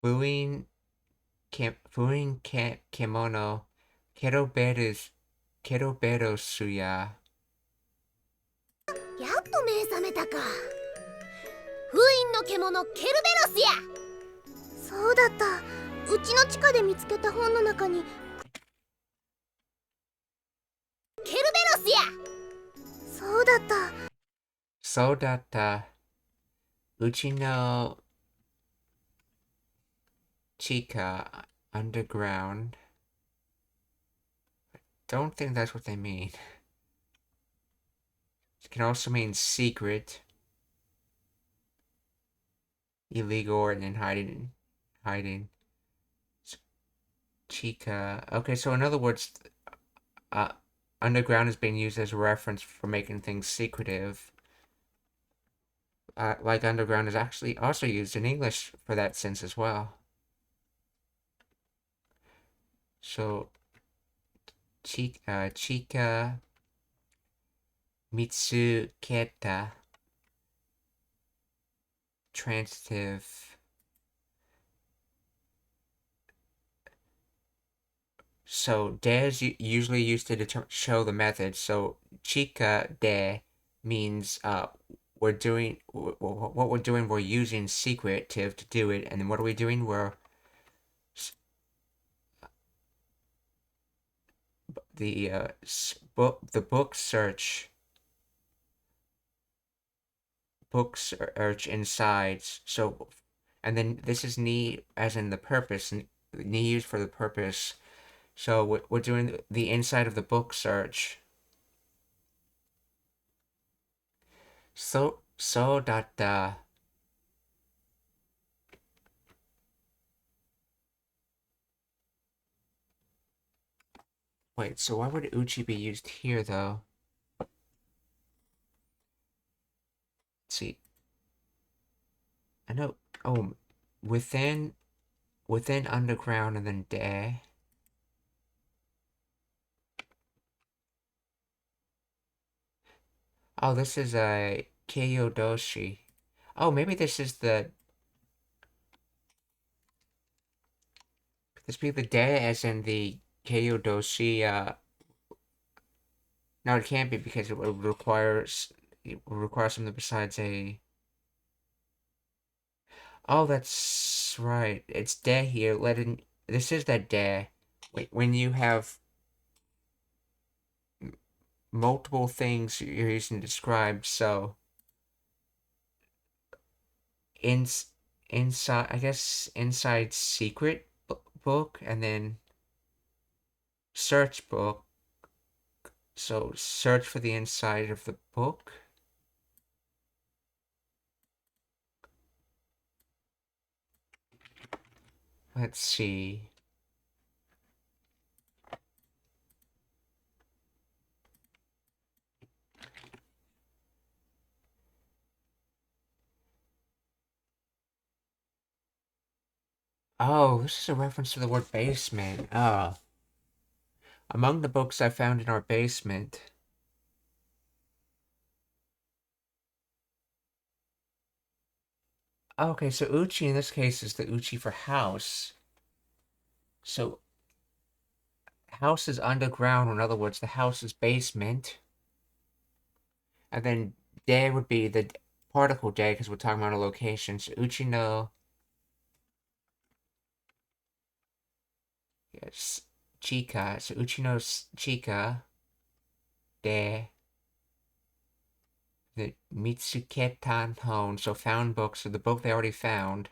Buin fuin kimono keroberu suya. やっと目覚めたか。封印の獣ケルベロスや。そうだった。うちの地下で見つけた本の中にケルベロスや。そうだった。そうだった。うちの地下 underground. Don't think that's what they mean. It can also mean secret, illegal, and then hiding. Chica. Okay, so in other words, underground is being used as a reference for making things secretive. Like underground is actually also used in English for that sense as well. So, Chica Mitsuketa. Transitive. So de is usually used to show the method. So chica de means we're doing what we're doing. We're using secretive to do it, and then what are we doing? We're the book search inside. So, and then this is ni as in the purpose, ni used for the purpose. So we're doing the inside of the book search. So that wait, so why would uchi be used here though? Let's see. I know. Oh, within underground and then de. Oh, this is a Kyodoshi. Oh, maybe this is the. Could this be the de as in the Kyodoshi? No, it can't be because it would require something besides a. Oh, that's right. It's de here. This is that de. Wait, when you have multiple things you're using to describe, so in inside, I guess inside secret book and then search book. So search for the inside of the book. Let's see. Oh, this is a reference to the word basement. Among the books I found in our basement. Okay, so uchi in this case is the uchi for house. So house is underground, or in other words, the house is basement. And then de would be the particle de because we're talking about a location. So uchi no. Yes, chica. So uchi no chica de the Mitsuketan Hon. So found books. So the book they already found.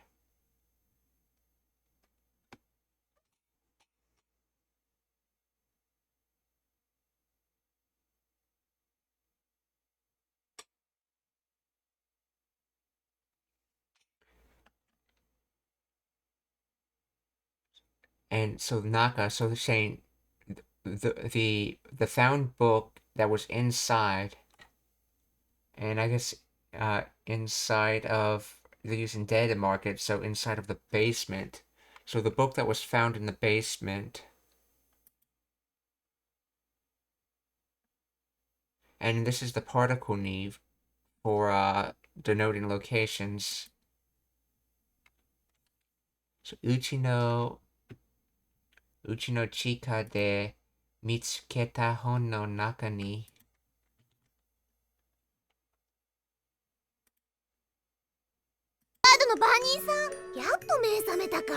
And so Naka, so they're saying the found book that was inside, and I guess inside of they're using data market, so inside of the basement. So the book that was found in the basement, and this is the particle neve for denoting locations. So Uchino うちの地下で見つけた本の中に、カードの番人さん、やっと目覚めたか。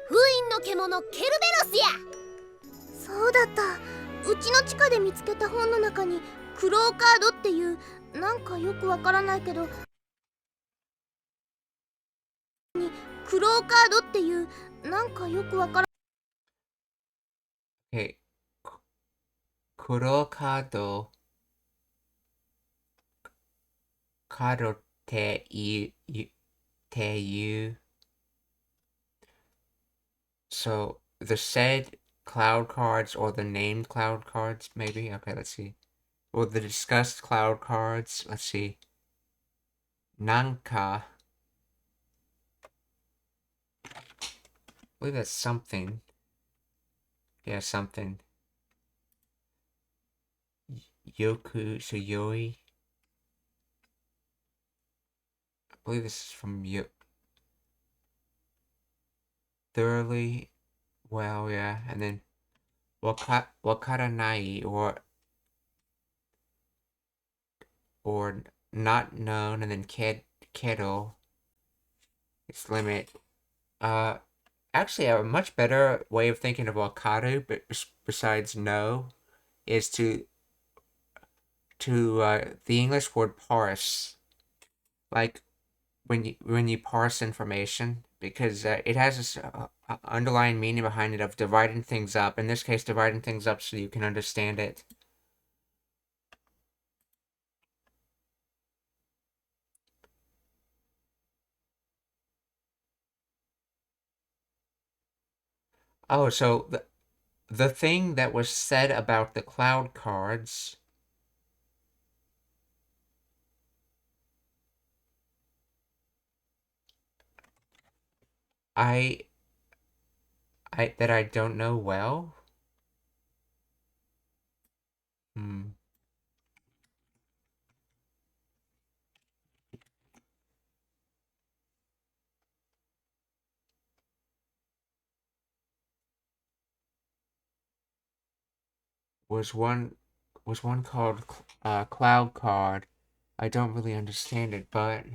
封印の獣ケルベロスや。そうだった。うちの地下で見つけた本の中にクローカードっていうなんかよくわからないけどクローカードっていうなんかよくわからえ、黒カードっていう、so the said cloud cards or the named cloud cards, maybe? Okay, let's see. Or the discussed cloud cards, let's see. Nanka. I believe that's something. Yeah, something. Yoku Suyoi. I believe this is from thoroughly well, yeah. And then Wakaranai or not known, and then Kedo. Its limit. Uh Actually, a much better way of thinking of Wakaru, but besides no, is to the English word parse, like when you parse information, because it has this underlying meaning behind it of dividing things up. In this case, dividing things up so you can understand it. Oh, so the thing that was said about the cloud cards. I that I don't know well. Hmm. Was one called Cloud Card. I don't really understand it, but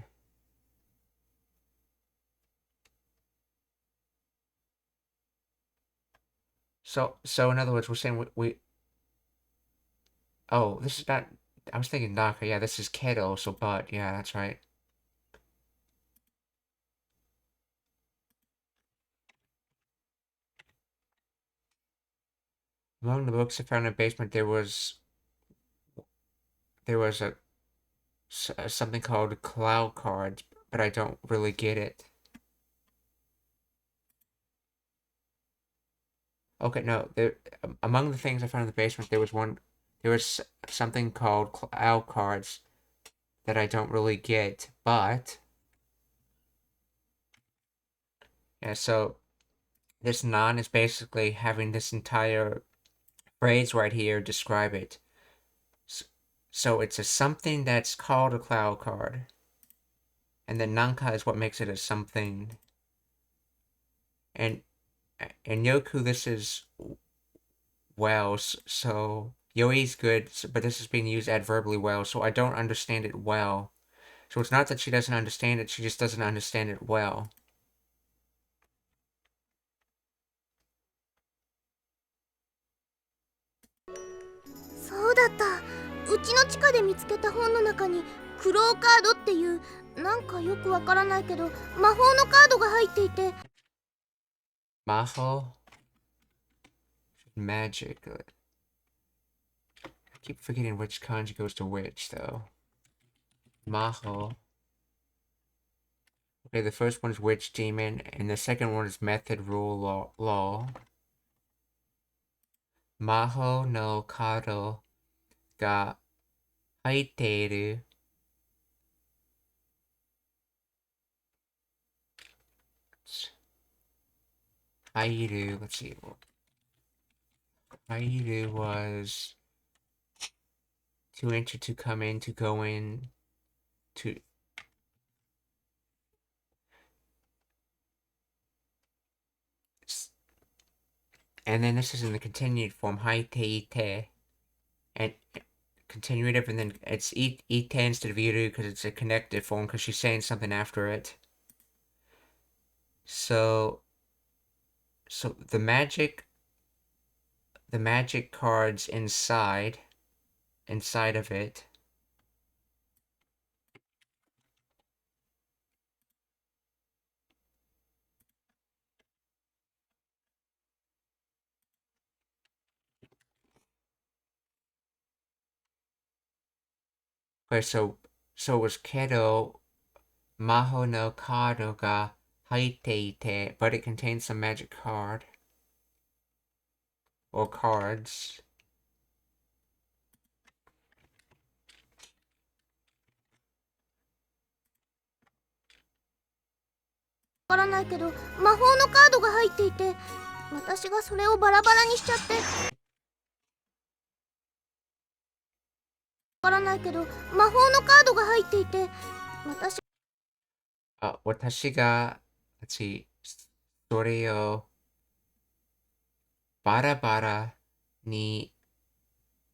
so in other words, we're saying we oh, this is not. I was thinking Naka. Yeah, this is Keto. So but yeah, that's right. Among the books I found in the basement, there was something called Cloud Cards, but I don't really get it. Okay, no. Among the things I found in the basement, there was something called Cloud Cards that I don't really get, but yeah. So this non is basically having this entire phrase right here describe it. So it's a something that's called a cloud card, and then nanka is what makes it a something. And in Yoku, this is well, so Yoi's good, but this is being used adverbally well, so I don't understand it well. So it's not that she doesn't understand it, she just doesn't understand it well.そうだった。うちの地下で見つけた本の中にクローカードっていうなんかよくわからないけど魔法のカードが入っていて。Maho? Magic. I keep forgetting which kanji goes to which, though. Maho. Okay, the first one is Witch Demon, and the second one is Method Rule Law. Maho no kado ga haiteiru. Hairu, let's see. Hairu was to enter, to come in, to go in, to. And then this is in the continued form, haite ite. And continuative, and then it's ite instead of iru because it's a connected form because she's saying something after it. So the magic cards inside of it. Okay, so it was Kedo Maho no Kado ga haite ite, but it contains some magic card or cards. わからないけど魔法のカードが入っていて私がそれをバラバラにしちゃってわからないけど魔法のカードが入っていて私が let's see それをバラバラに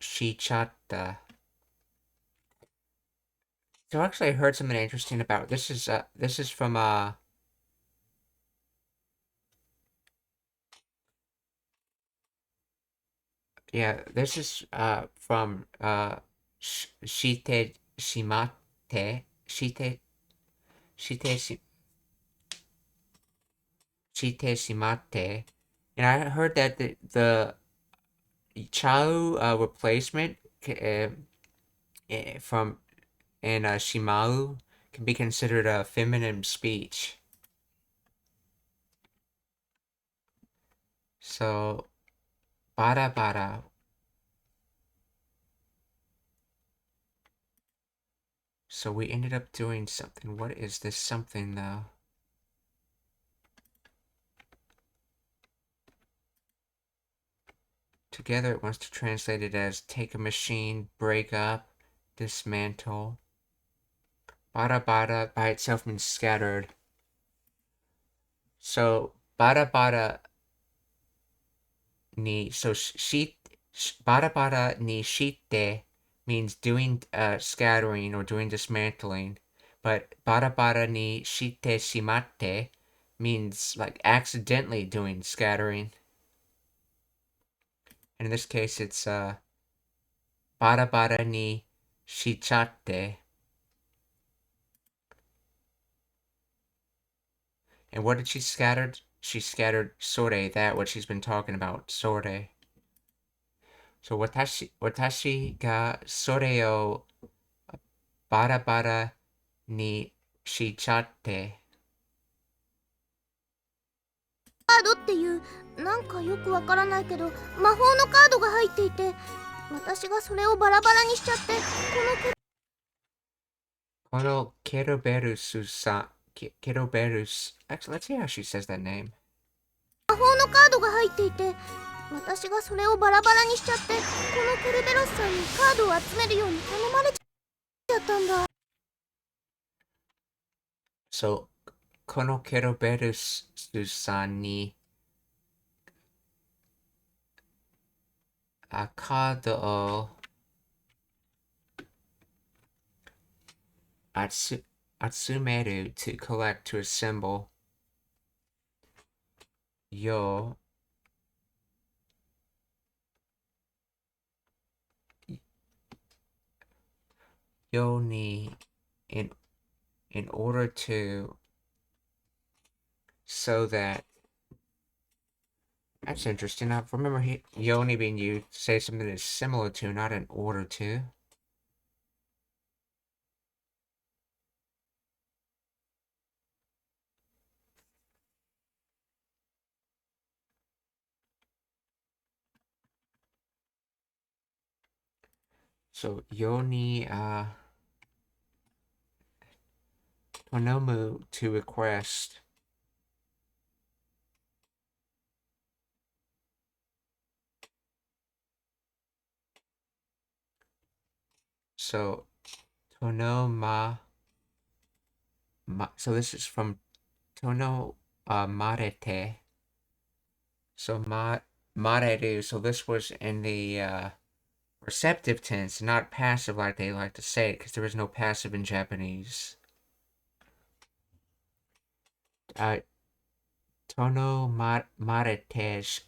しちゃった。So actually I heard something interesting about this is from yeah, this is from shite shimate shite shite shimate, and I heard that the chau replacement from and shimau can be considered a feminine speech. So bara bara. So we ended up doing something. What is this something though? Together it wants to translate it as take a machine, break up, dismantle. Bada bada by itself means scattered. So bada bada ni bada bada ni shite means doing scattering or doing dismantling, but bada bada ni shite shimate means like accidentally doing scattering. And in this case, it's bada bada ni shichate. And what did she scatter? She scattered sore, that what she's been talking about, sore. So watashi ga sore o bada bada ni shichate. カードっていうなんかよくわからないけど魔法のカードが入っていて私がそれをバラバラにしちゃってこのKeroberus. Actually, let's see how she says that name. 魔法のカードが入っていて私がそれをバラバラにしちゃってこのケルベロスさんにカードを集めるように頼まれちゃったんだ。So このKeroberusさんにカードを集める to collect, to assemble ように in order to so that that's interesting. I remember Yoni being used to say something that's similar to, not in order to. So Yoni Tonomu to request. So Tonoma so this is from Tono Marete. So mareru, so this was in the receptive tense, not passive like they like to say it, because there is no passive in Japanese. Tono marete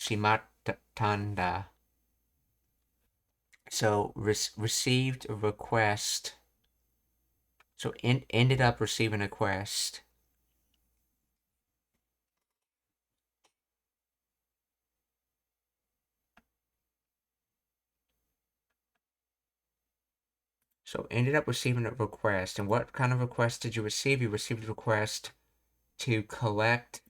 shimatanda. So received a request. So ended up receiving a request. So ended up receiving a request. And what kind of request did you receive? You received a request to collect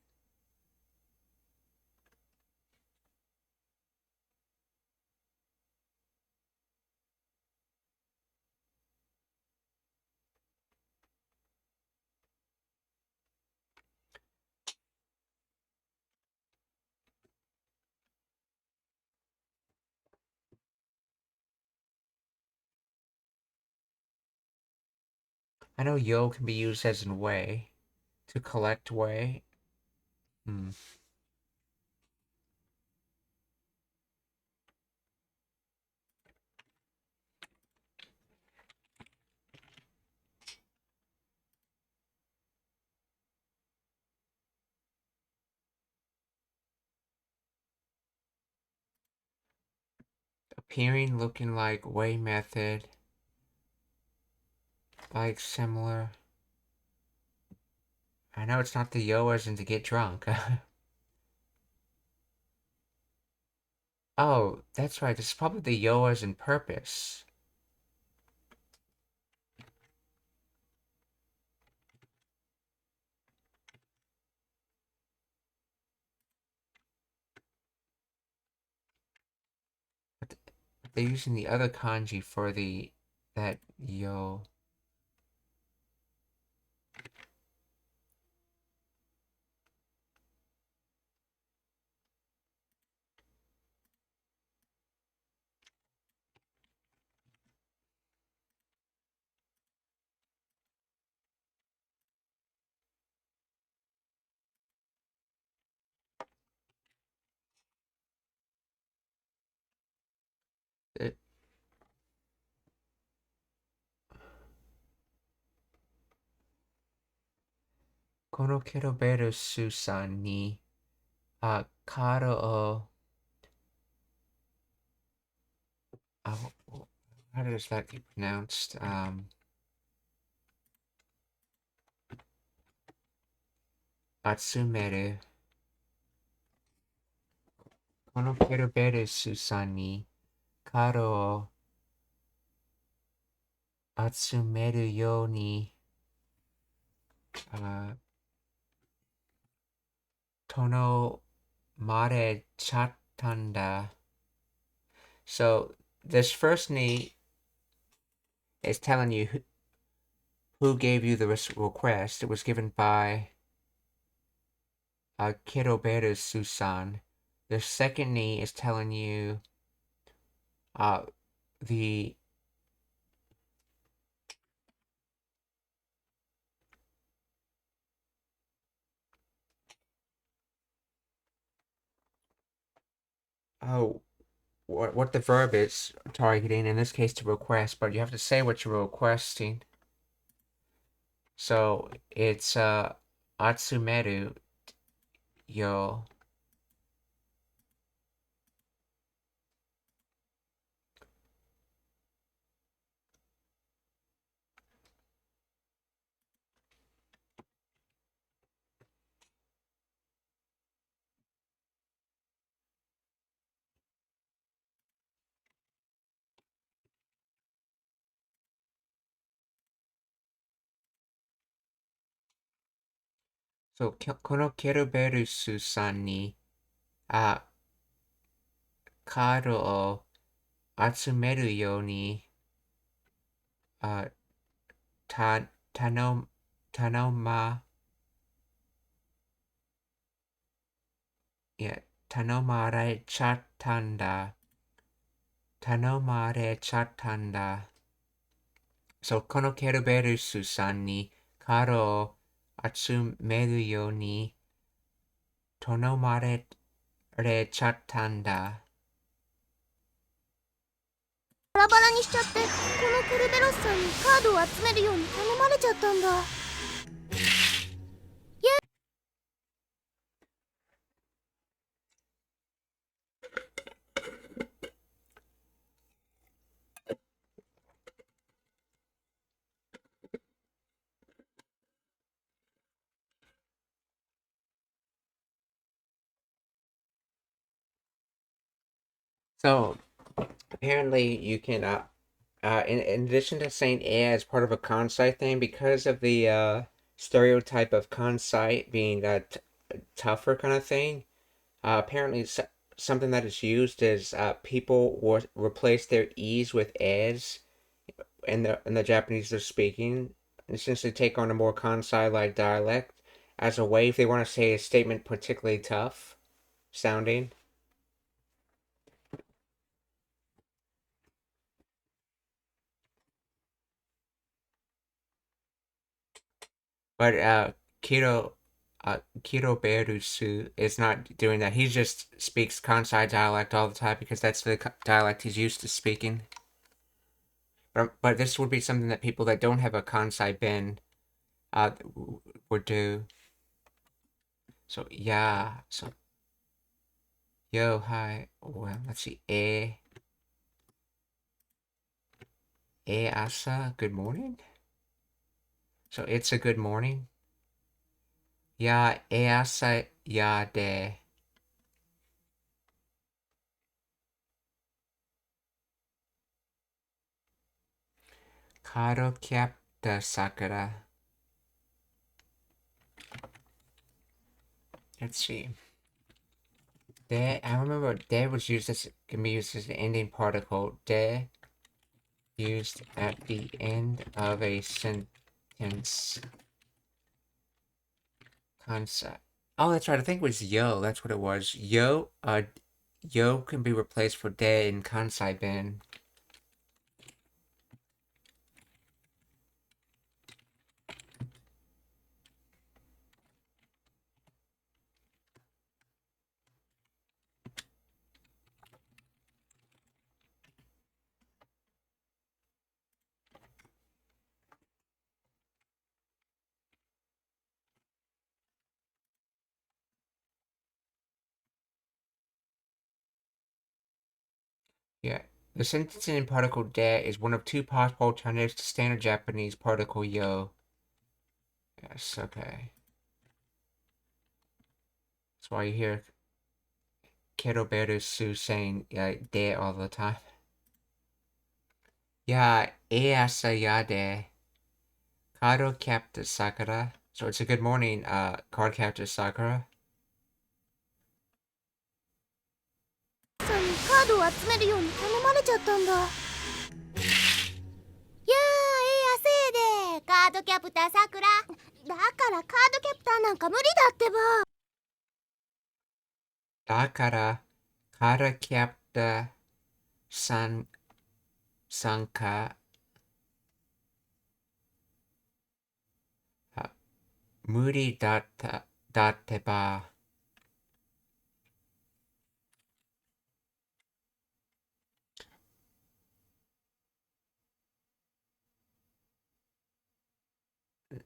I know yo can be used as in way. To collect way. Hmm. Appearing, looking like, way method. Like, similar. I know it's not the yo as in to get drunk. Oh, that's right. This is probably the yo as in purpose. But they're using the other kanji for that yo. It, このケロベルスさんに、カードを、how does that get pronounced? 集める。このケロベルスさんに、カードを集めるように、頼まれちゃったんだ。So, this first ni is telling you who gave you the request. It was given by Kiroberu Susan. The second ni is telling you the what the verb is targeting, in this case to request, but you have to say what you're requesting. So it's Atsumeru yo. So このケルベルスさんにカードを集めるようにた頼まいや頼まれちゃったんだ。頼まれちゃったんだ。So このケルベルスさんにカードを集めるように頼まれれちゃったんだ。バラバラにしちゃって、このケルベロスさんにカードを集めるように頼まれちゃったんだ。So, apparently you can, in addition to saying as part of a Kansai thing, because of the, stereotype of Kansai being a tougher kind of thing, apparently something that is used is, people will replace their E's with as in the Japanese they're speaking, and essentially take on a more Kansai-like dialect as a way if they want to say a statement particularly tough sounding. But Kiro Berusu is not doing that. He just speaks Kansai dialect all the time because that's the dialect he's used to speaking. But this would be something that people that don't have a Kansai bin uh would do. So yeah. So yo hi. Well, let's see. Asa. Good morning. So it's a good morning. Yeah. Asa ya de. Card Captor Sakura. Let's see. De, I remember de was used as can be used as an ending particle. De used at the end of a sentence. Concept. Oh, that's right. I think it was yo. That's what it was. Yo can be replaced for de in kansai ben. Yeah. The sentence in particle de is one of two possible alternatives to standard Japanese particle yo. Yes, okay. That's why you hear Keroberu Su saying de all the time. Yeah, Easayade. Card Captor Sakura. So it's a good morning, Card Captor Sakura. さんにカードを集めるように頼まれちゃったんだ。やあ、せいでカードキャプターさくら。だからカードキャプターなんか無理だってば。だから、Card Captor Sanka. 無理だってば。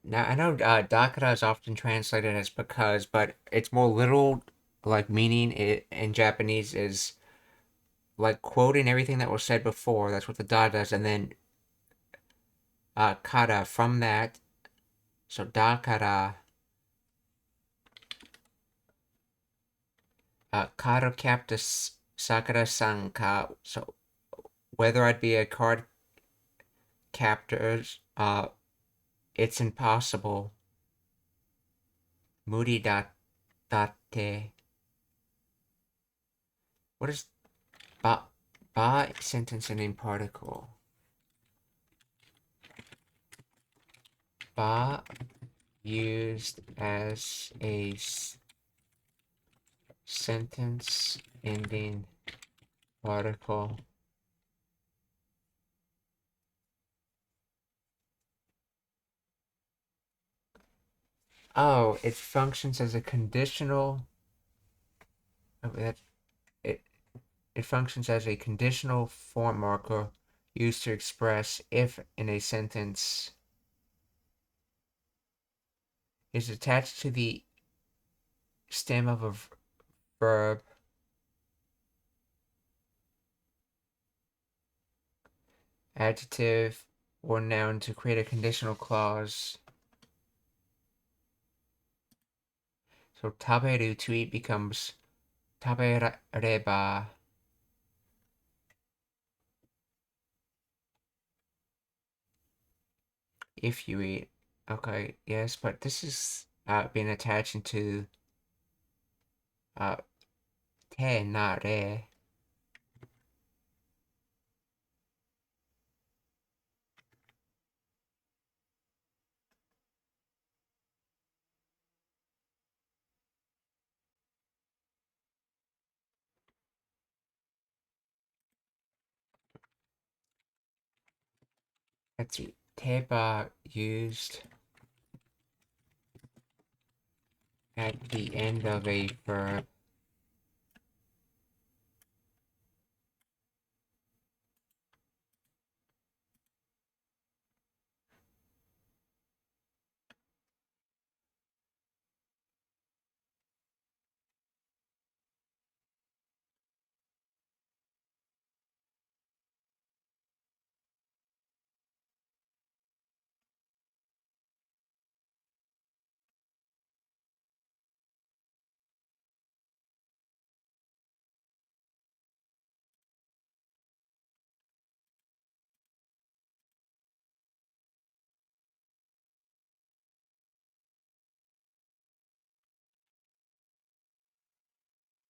Now, I know dakara is often translated as because, but it's more literal, like meaning it in Japanese is like quoting everything that was said before. That's what the da does, and then kara from that. So dakara, card captor sakura sanka. So whether I'd be a card captor, it's impossible. Muri datte. What is ba sentence ending particle? Ba used as a sentence ending particle. Oh, it functions as a conditional it functions as a conditional form marker used to express if in a sentence is attached to the stem of a verb, adjective, or noun to create a conditional clause. So taberu, to eat, becomes tabereba. If you eat. Okay, yes, but this is being attached to te, not re. Let's see. Teba used at the end of a verb.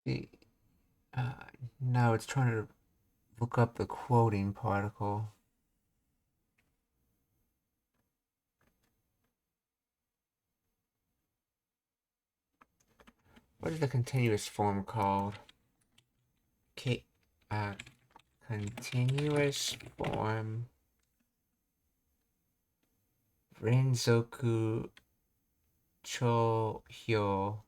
The, uh, no, it's trying to look up the quoting particle. What is the continuous form called? Continuous form Renzoku Chohyo.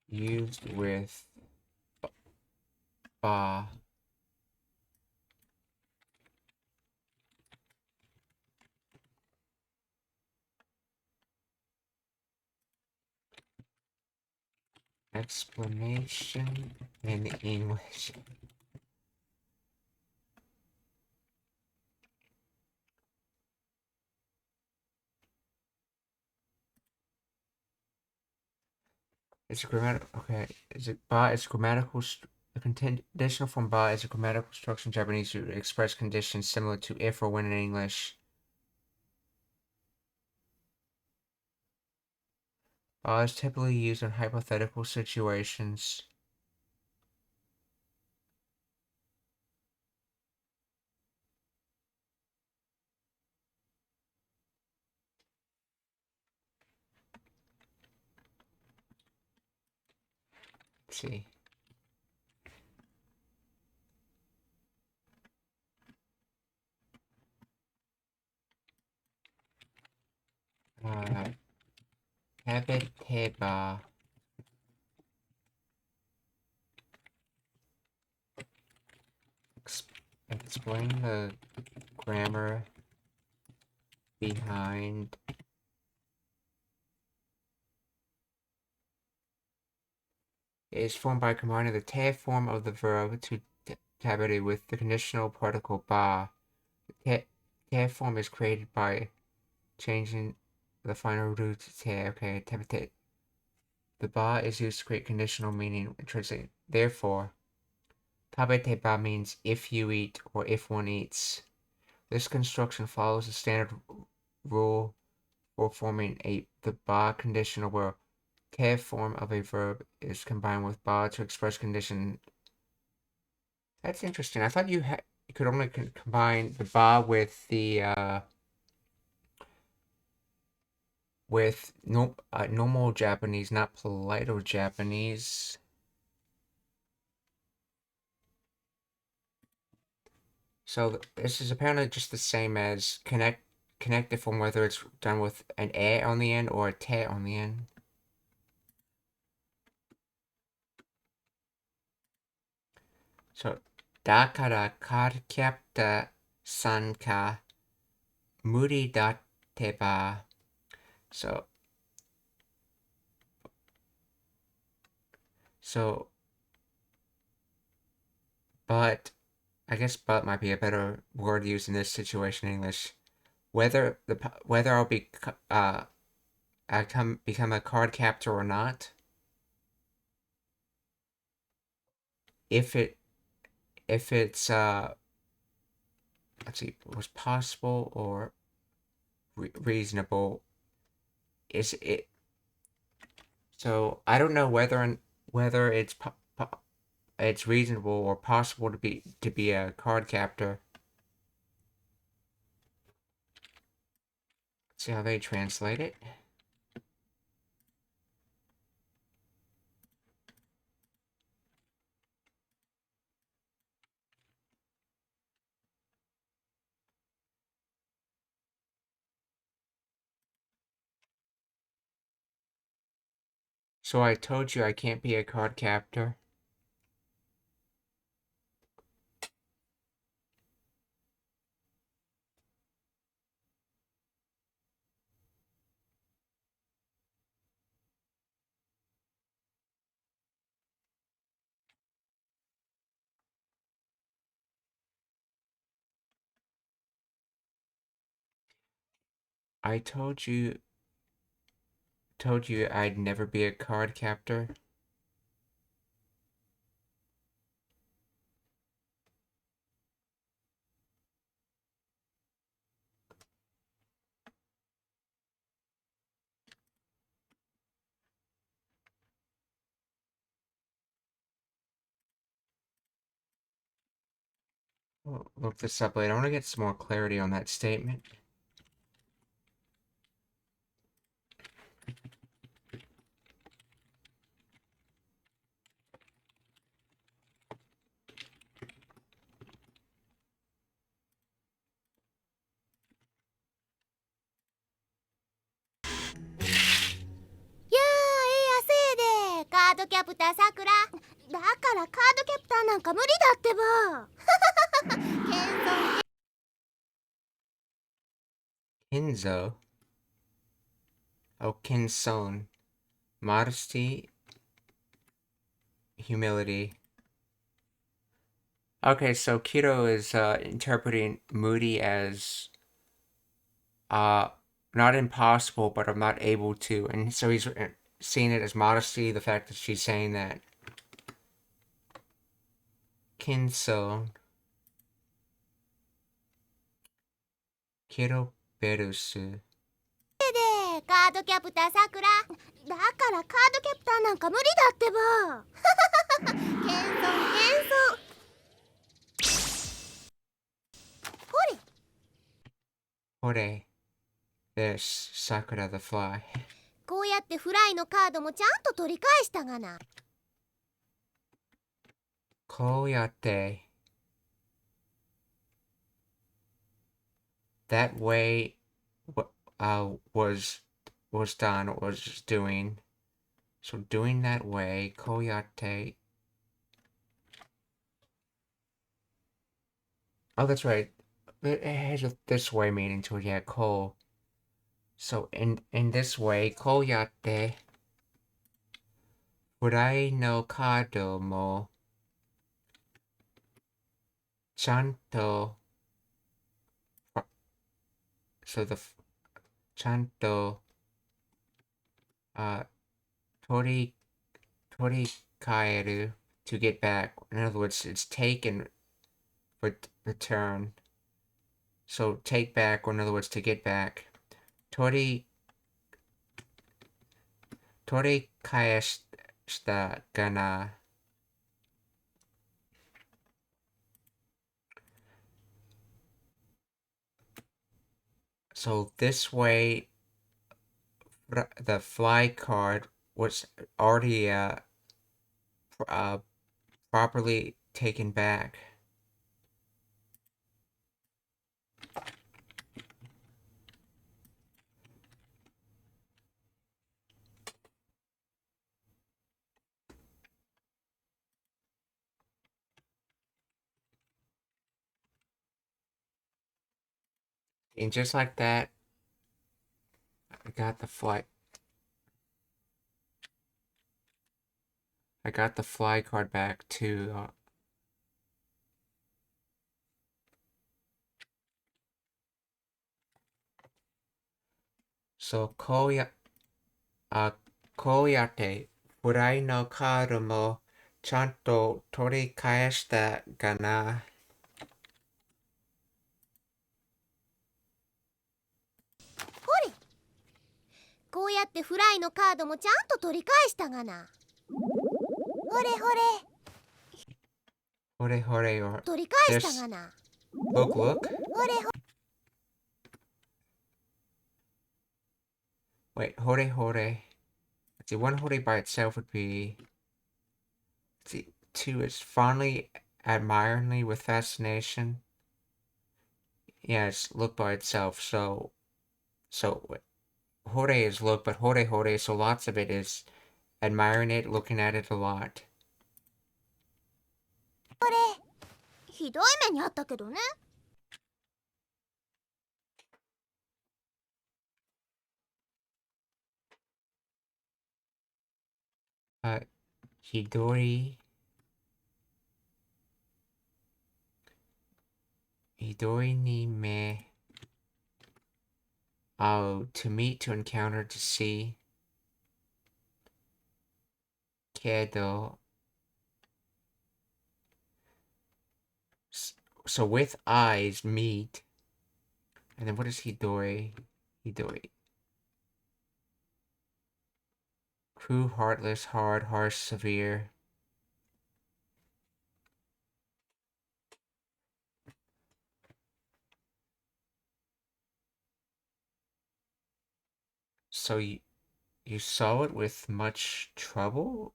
Used with ba. Explanation in English. It's a grammatical. Okay, is it ba? It's grammatical. The conditional form ba is a grammatical structure in Japanese to express conditions similar to if or when in English. Ba is typically used in hypothetical situations. Let's see. Habiteba. Explain the grammar behind it is formed by combining the te form of the verb to tabere with the conditional particle ba. The te form is created by changing the final root to te. Okay, tabete. The ba is used to create conditional meaning. Translate. Therefore, tabete ba means if you eat or if one eats. This construction follows the standard rule for forming the ba conditional where te form of a verb is combined with ba to express condition. That's interesting. I thought you could only combine the ba with the normal Japanese, not Polito Japanese. So this is apparently just the same as connected form, whether it's done with an e on the end or a te on the end. So だからカードキャプター参加無理だってば。So so but I guess but might be a better word used in this situation in English. Whether I'll become a card captor or not, if it's let's see, was possible or reasonable, is it? So I don't know whether it's reasonable or possible to be a card captor. Let's see how they translate it. So I told you I can't be a card captor. I told you I'd never be a card captor. I'll look this up later. I want to get some more clarity on that statement.カードキャプターさくら。だからカードキャプターなんか無理だってば。Kinzo. Oh, kinson. Modesty. Humility. Okay, so Kiro is interpreting moody as not impossible, but I'm not able to, and so he's seeing it as modesty. The fact that she's saying that. Kinso. Kiro berusu. カードキャプターさくら。だからカードキャプターなんか無理だってば。ほれ。ほれ。There's Sakura the fly. こうやってフライのカードもちゃんと取り返したがな。こうやって。That way was done, was doing. So doing that way, こうやって. Oh, that's right. It has a this way meaning to it, yeah, ko. So in this way, こうやって、フライのカードもちゃんと、so the ちゃんと、取り替える to get back. In other words, it's taken for return. So take back, or in other words, to get back. 取り返したかな. So this way, the fly card was already properly taken back. And just like that, I got the fly. I got the fly card back too. So Koyate, Furai no karu mo chanto torikaeshita ga na? こうやってフライのカードもちゃんと取り返したがな。ほれほれ。Hore hore or 取り返したがな。look. ほれほ。Wait, hore hore. Let's see, one hore by itself would be. Let's see, two is fondly, admiringly, with fascination. Yes, look by itself. So hore is look, but hore, so lots of it is admiring it, looking at it a lot. これひどい目にあったけどね。Hidori ni me. Oh, to meet, to encounter, to see. Kedo. So with eyes, meet. And then what is Hidori? Hidori. Cruel, heartless, hard, harsh, severe. So you saw it with much trouble?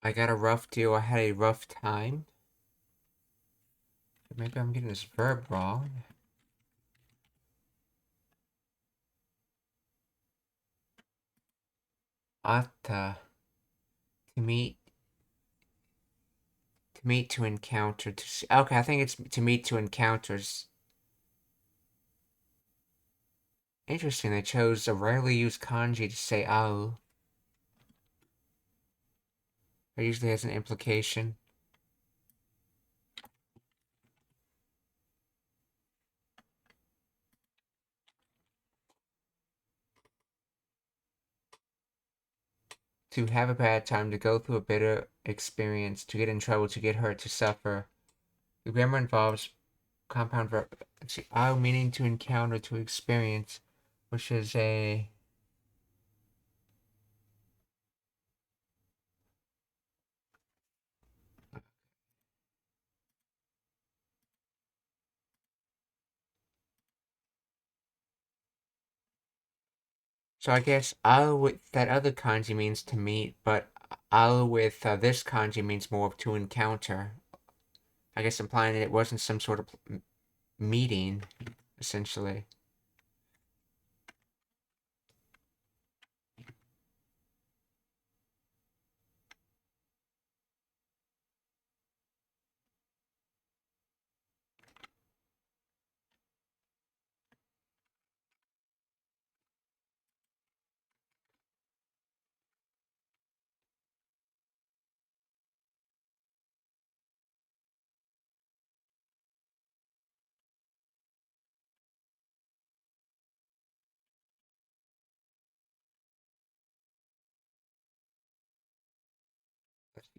I got a rough deal. I had a rough time. Maybe I'm getting this verb wrong. Atta. To meet. To meet, to encounter, to see. Okay, I think it's to meet, to encounters. Interesting, they chose a rarely used kanji to say ao. It usually has an implication. To have a bad time, to go through a bitter experience, to get in trouble, to get hurt, to suffer. The grammar involves compound verb. Ao meaning to encounter, to experience, which is a. So I guess ao with that other kanji means to meet, but ao with this kanji means more of to encounter. I guess implying that it wasn't some sort of meeting, essentially.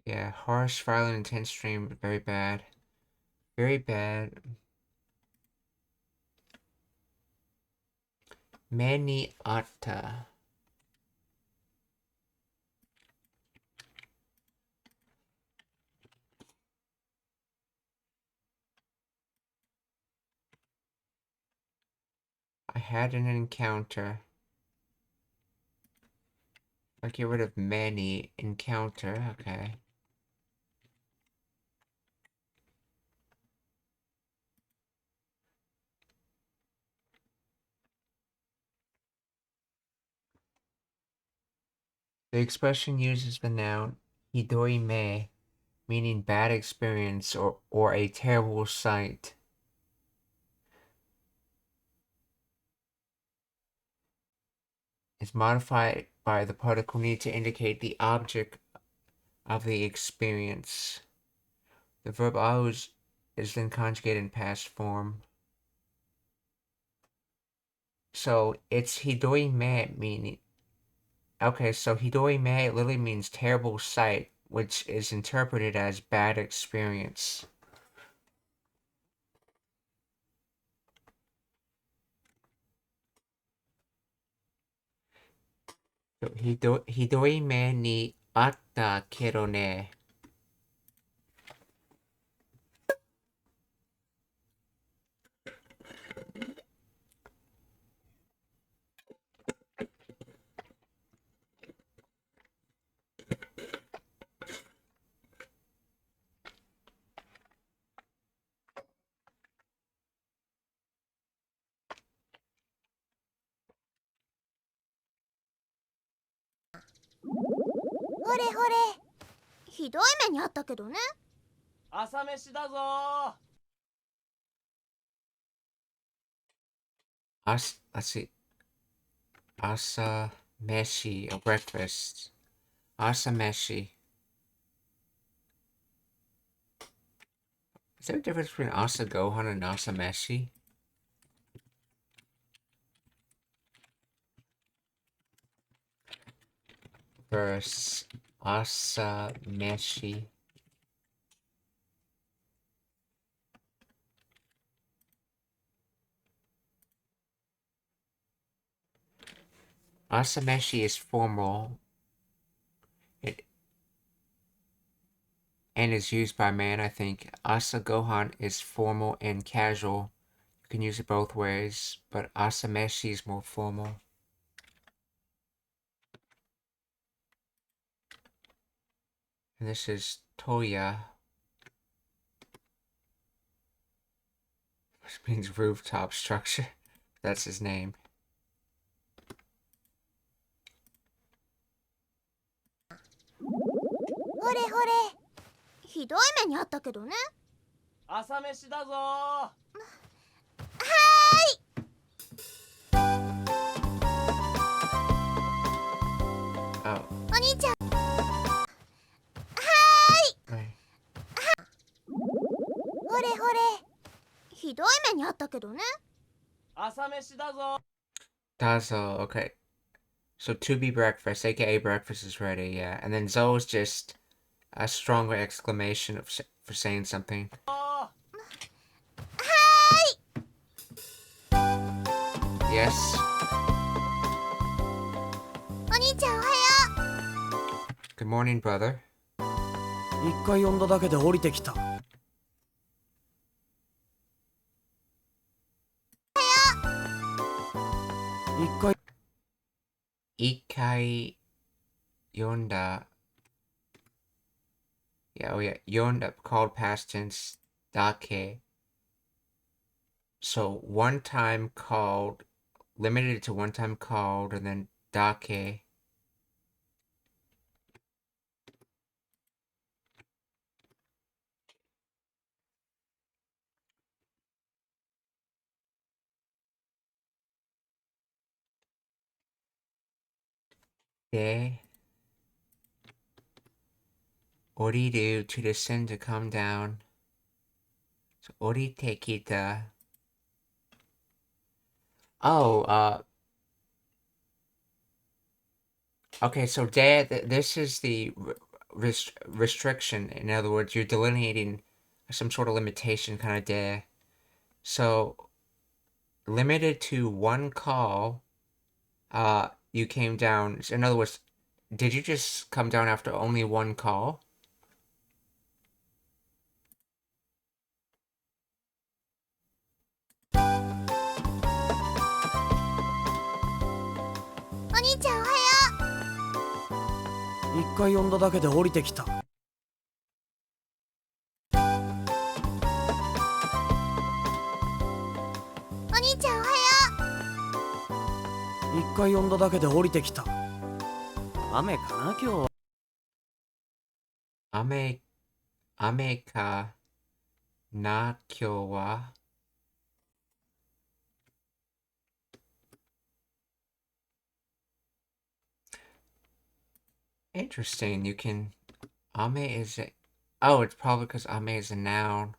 Yeah, harsh, violent, intense stream, very bad. Very bad. Many atta. I had an encounter. I get rid of many. Encounter, okay. The expression uses the noun hidoime, meaning bad experience or a terrible sight. It's modified by the particle ni to indicate the object of the experience. The verb aus is then conjugated in past form. So it's hidoime meaning. Okay, so hidoime literally means terrible sight, which is interpreted as bad experience. So, hidoime ni atta kedo ne. ほれほれ、ひどい目にあったけどね。朝飯だぞLet's see. Asa meshi, a breakfast. Asa meshi. Is there a difference between asa gohan and asa meshi? Verse asa meshi. Asa meshi is formal. And is used by man, I think. Asa gohan is formal and casual. You can use it both ways, but asa meshi is more formal. And this is Toya, which means rooftop structure. That's his name. ほれほれ、ひどい目にあったけどね。朝飯だぞはーい。お兄ちゃん。はーい。ほれほれ、ひどい目にあったけどね。朝飯だぞ Dazo, okay. So to be breakfast, aka breakfast is ready, yeah. And then Zo is just a stronger exclamation for saying something. Yes. お兄ちゃんおはよ Good morning, brother. 一回呼んだだけで降りてきた。一回 Ikai yonda. Yeah, oh yeah. Yonda called past tense dake. So one time called, limited to one time called, and then dake. De. Oriru, to descend, to come down. So orite kita. Oh, okay, so this is the restriction. In other words, you're delineating some sort of limitation, kind of de. So, limited to one call, you came down. In other words, did you just come down after only one call? う。お兄ちゃんおはよ一回呼んだだけで降りてきた。う。お兄ちゃんおはよ一回呼んだだけで降りてきた。雨かな今日は。雨、雨かな今日は。Interesting. You can. Ame is a. Oh, it's probably because ame is a noun.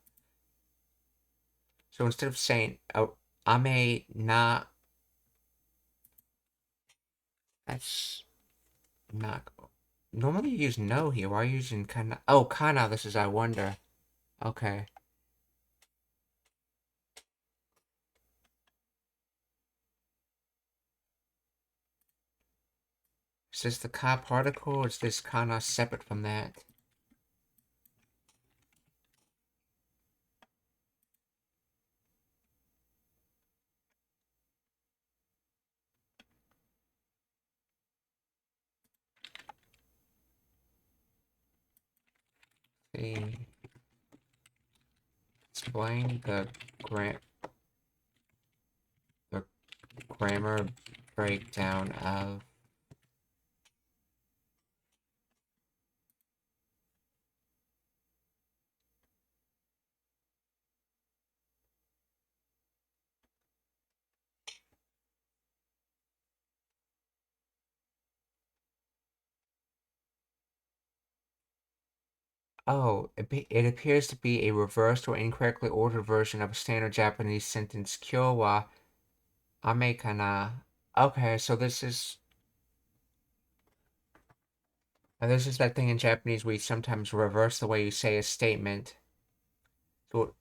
So instead of saying, oh, ame na. That's not. Normally you use no here. Why are you using kana? Oh, kana. This is I wonder. Okay. Is this the ka particle or is this kana separate from that? See. Explain the grammar breakdown of. Oh, it appears to be a reversed or incorrectly ordered version of a standard Japanese sentence. Kyo wa ame kana. Okay, so this is that thing in Japanese where you sometimes reverse the way you say a statement. So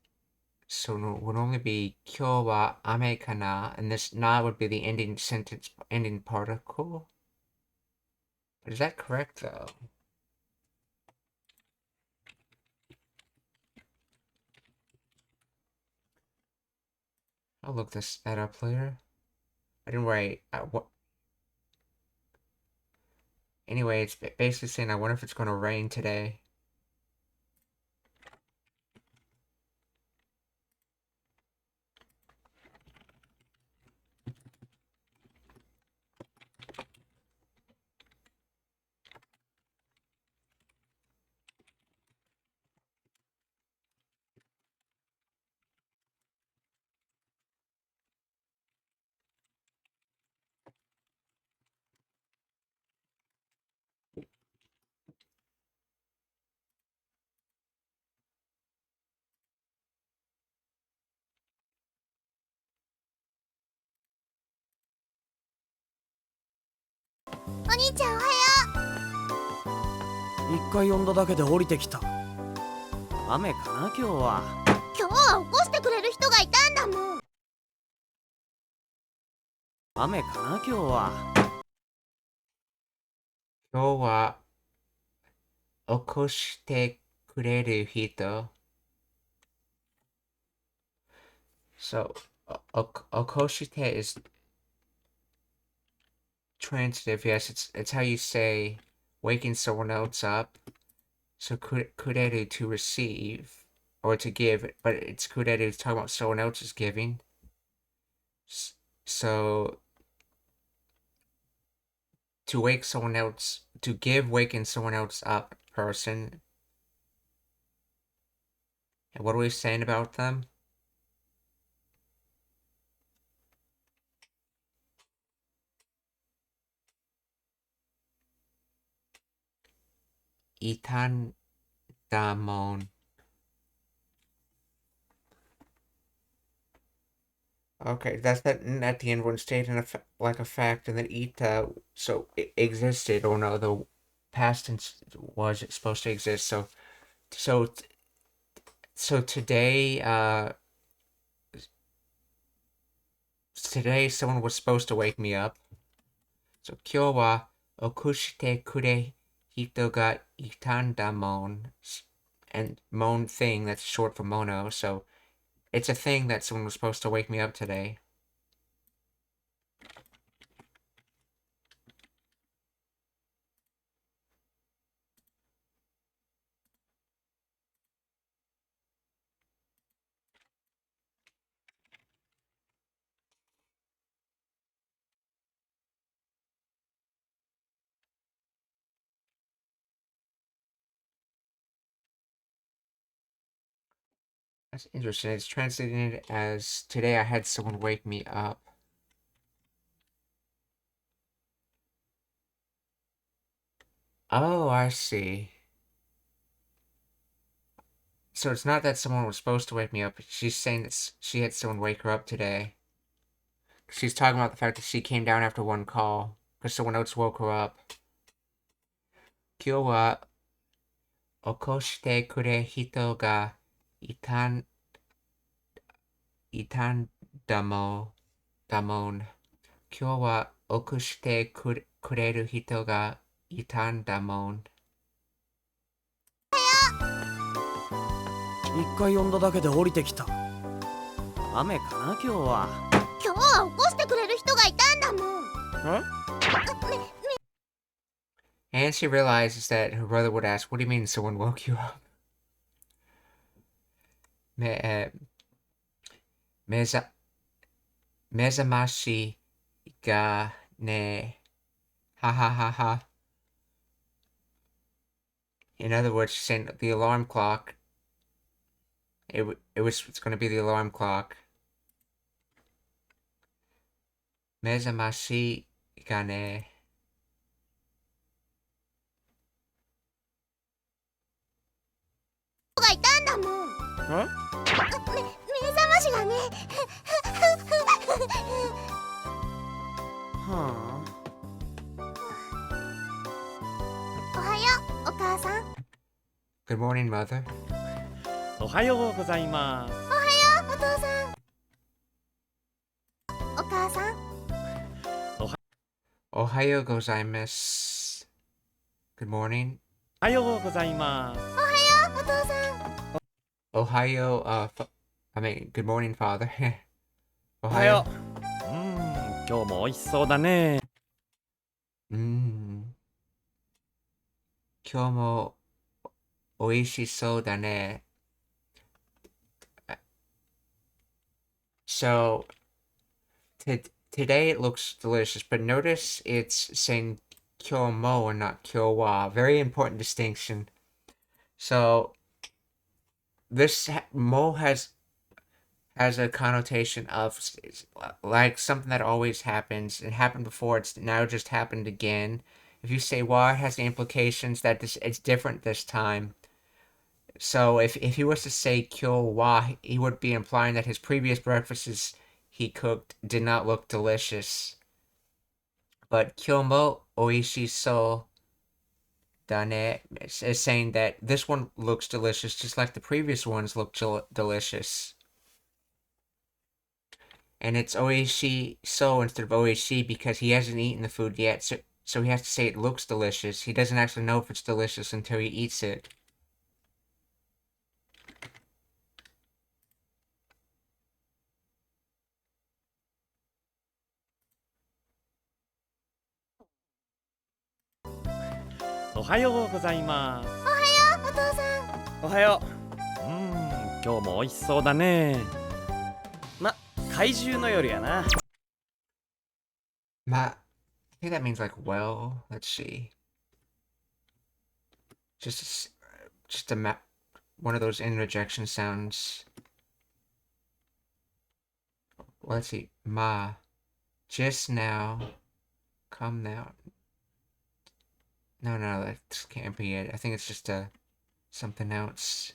it would only be kyo wa ame kana, and this na would be the ending sentence, ending particle. But is that correct though? I'll look that up later. I didn't write what. Anyway, it's basically saying I wonder if it's going to rain today.お兄ちゃんおはよ一回呼んだだけで降りてきた。雨かな今日は。う。今日は起こしてくれる人がいたんだもん。雨かな今日は。今日は起こしてくれる人. So, okoshite is transitive. Yes, it's how you say waking someone else up. So kureru to receive or to give, but it's kureru talking about someone else's giving. So to wake someone else, to give waking someone else up person. And what are we saying about them? Itan damon. Okay, that's that at the end when stated like a fact, and then ita so it existed or no, the past tense was supposed to exist. So so today someone was supposed to wake me up. So 今日は起こしてくれ人がいたんだもん. And mon thing, that's short for mono, so it's a thing that someone was supposed to wake me up today. That's interesting. It's translated as today I had someone wake me up. Oh, I see. So it's not that someone was supposed to wake me up. She's saying that she had someone wake her up today. She's talking about the fact that she came down after one call because someone else woke her up. 今日は起こしてくれ人がいたんだもん。今日は起こしてくれる人がいたんだもん。一回呼んだだけで降りてきた。雨かな今日は。今日は起こしてくれる人がいたんだもん。And she realizes that her brother would ask, "What do you mean someone woke you up?" 目覚ましがね、はははは。In other words, she's saying the alarm clock. It's going to be the alarm clock. 目覚ましがね。がいたんだもん。目覚ましがね。はおはよう、お母さん。Good morning, mother. おはようございます。おはよう、お父さん。お母さん。おはようございます。Good morning. おはようございます。お父さん。おはよう、good morning, father. おおはよう。今日も美味しそうだね。今日も美味しそうだね。So, today it looks delicious, but notice it's saying kyomo and not kyowa. Very important distinction. So, this mo has a connotation of like something that always happens. It happened before, it's now just happened again. If you say wa, it has the implications that it's different this time. So if he was to say kyo wa, he would be implying that his previous breakfasts he cooked did not look delicious. But kyo mo oishi so dane is saying that this one looks delicious just like the previous ones look delicious. And it's oishi so instead of oishi because he hasn't eaten the food yet, so he has to say it looks delicious. He doesn't actually know if it's delicious until he eats it.おはようございます。おはよう、お父さん。おはよう。今日も美味しそうだね。怪獣の夜やな。I think that means like well. Let's see. Just a map. One of those interjection sounds. Let's see. Ma. Just now. Come now. No, that can't be it. I think it's just something else.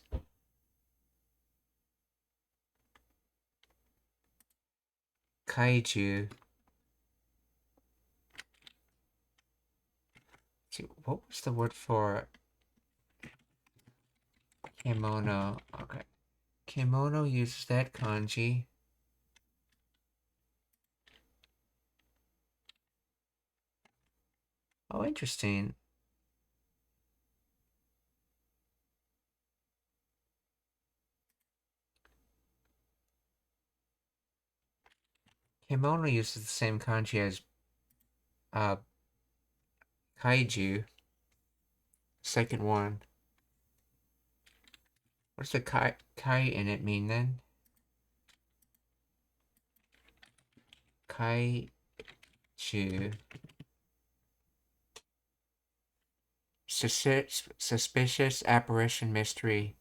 Kaiju. See, what was the word for kimono? Okay. Kimono uses that kanji. Oh, interesting. Kimono uses the same kanji as kaiju. Second one. What's the kai in it mean then? Kaiju. Suspicious apparition mystery.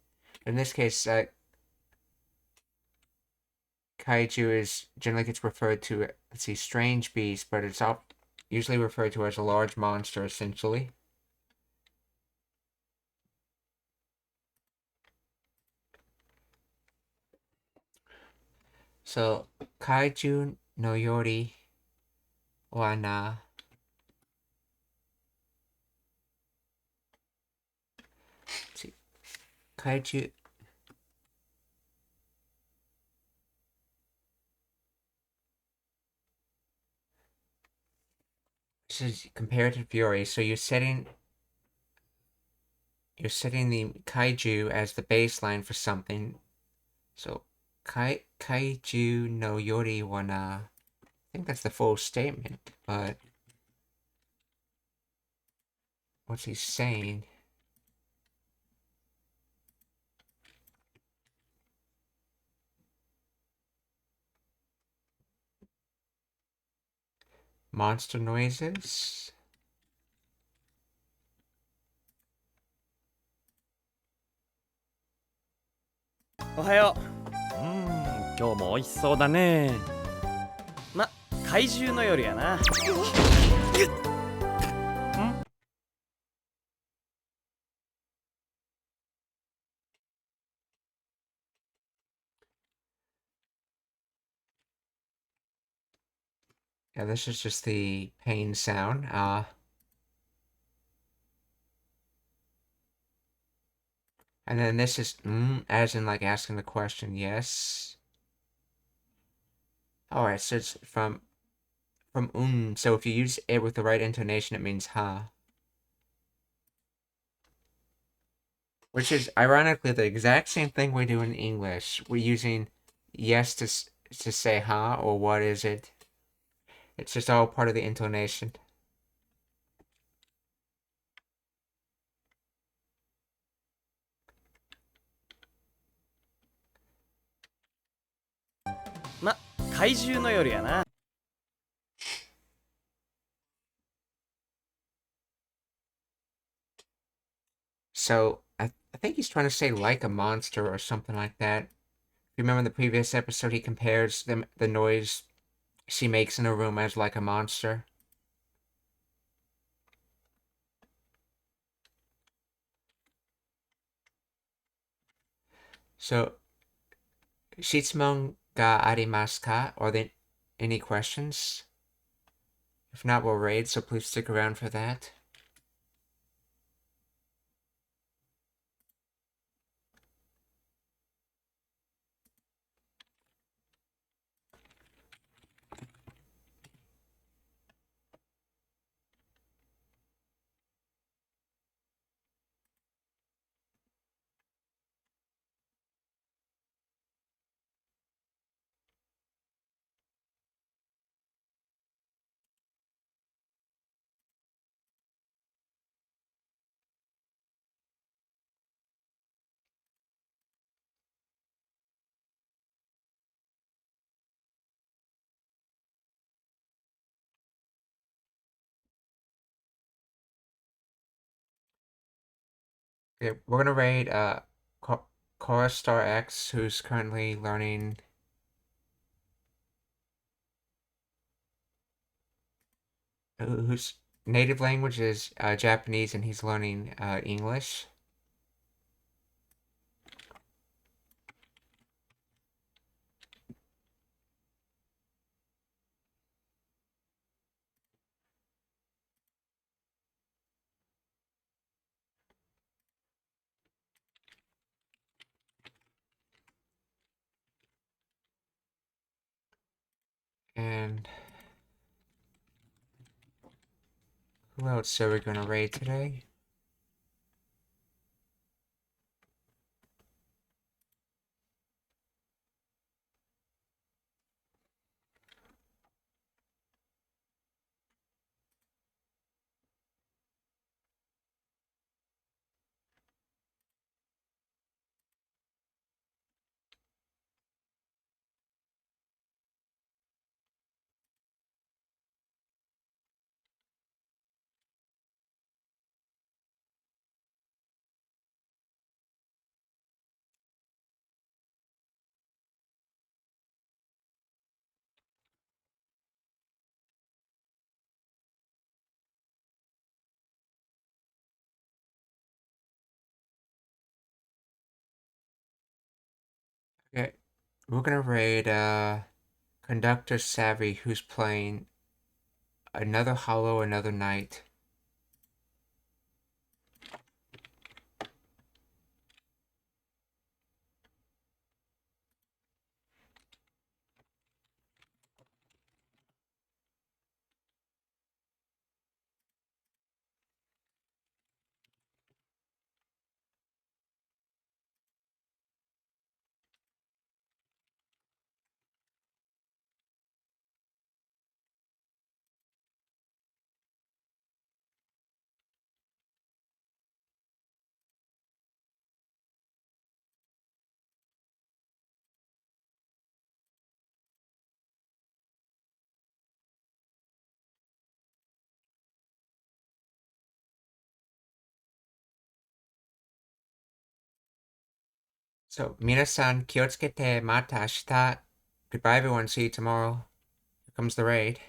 In this case, kaiju is generally gets referred to, let's see, strange beast, but it's usually referred to as a large monster, essentially. So, kaiju no yori wa na. Let's see, kaiju. This is comparative fury. So you're setting the kaiju as the baseline for something. So kaiju no yori wa na. I think that's the full statement, but what's he saying? Monster noises?おはよう。今日も美味しそうだね。ま、怪獣の夜やな。Yeah, this is just the pain sound. And then this is as in like asking the question, yes. Alright, so it's from so if you use it with the right intonation, it means ha. Which is ironically the exact same thing we do in English. We're using yes to say ha, or what is it? It's just all part of the intonation. Ma, 怪獣の夜やな。So I think he's trying to say like a monster or something like that. If you remember in the previous episode, he compares the noise she makes in a room as like a monster. So, shitsumon ga arimasu ka? Are there any questions? If not, we'll raid, so please stick around for that. Okay, we're gonna raid Cora Star X, who's currently learning. Whose native language is Japanese, and he's learning English. And who else are we gonna raid today? We're gonna raid Conductor Savvy, who's playing Another Hollow, Another Night. So, minasan, kyotsukete, mata ashita. Goodbye, everyone. See you tomorrow. Here comes the raid.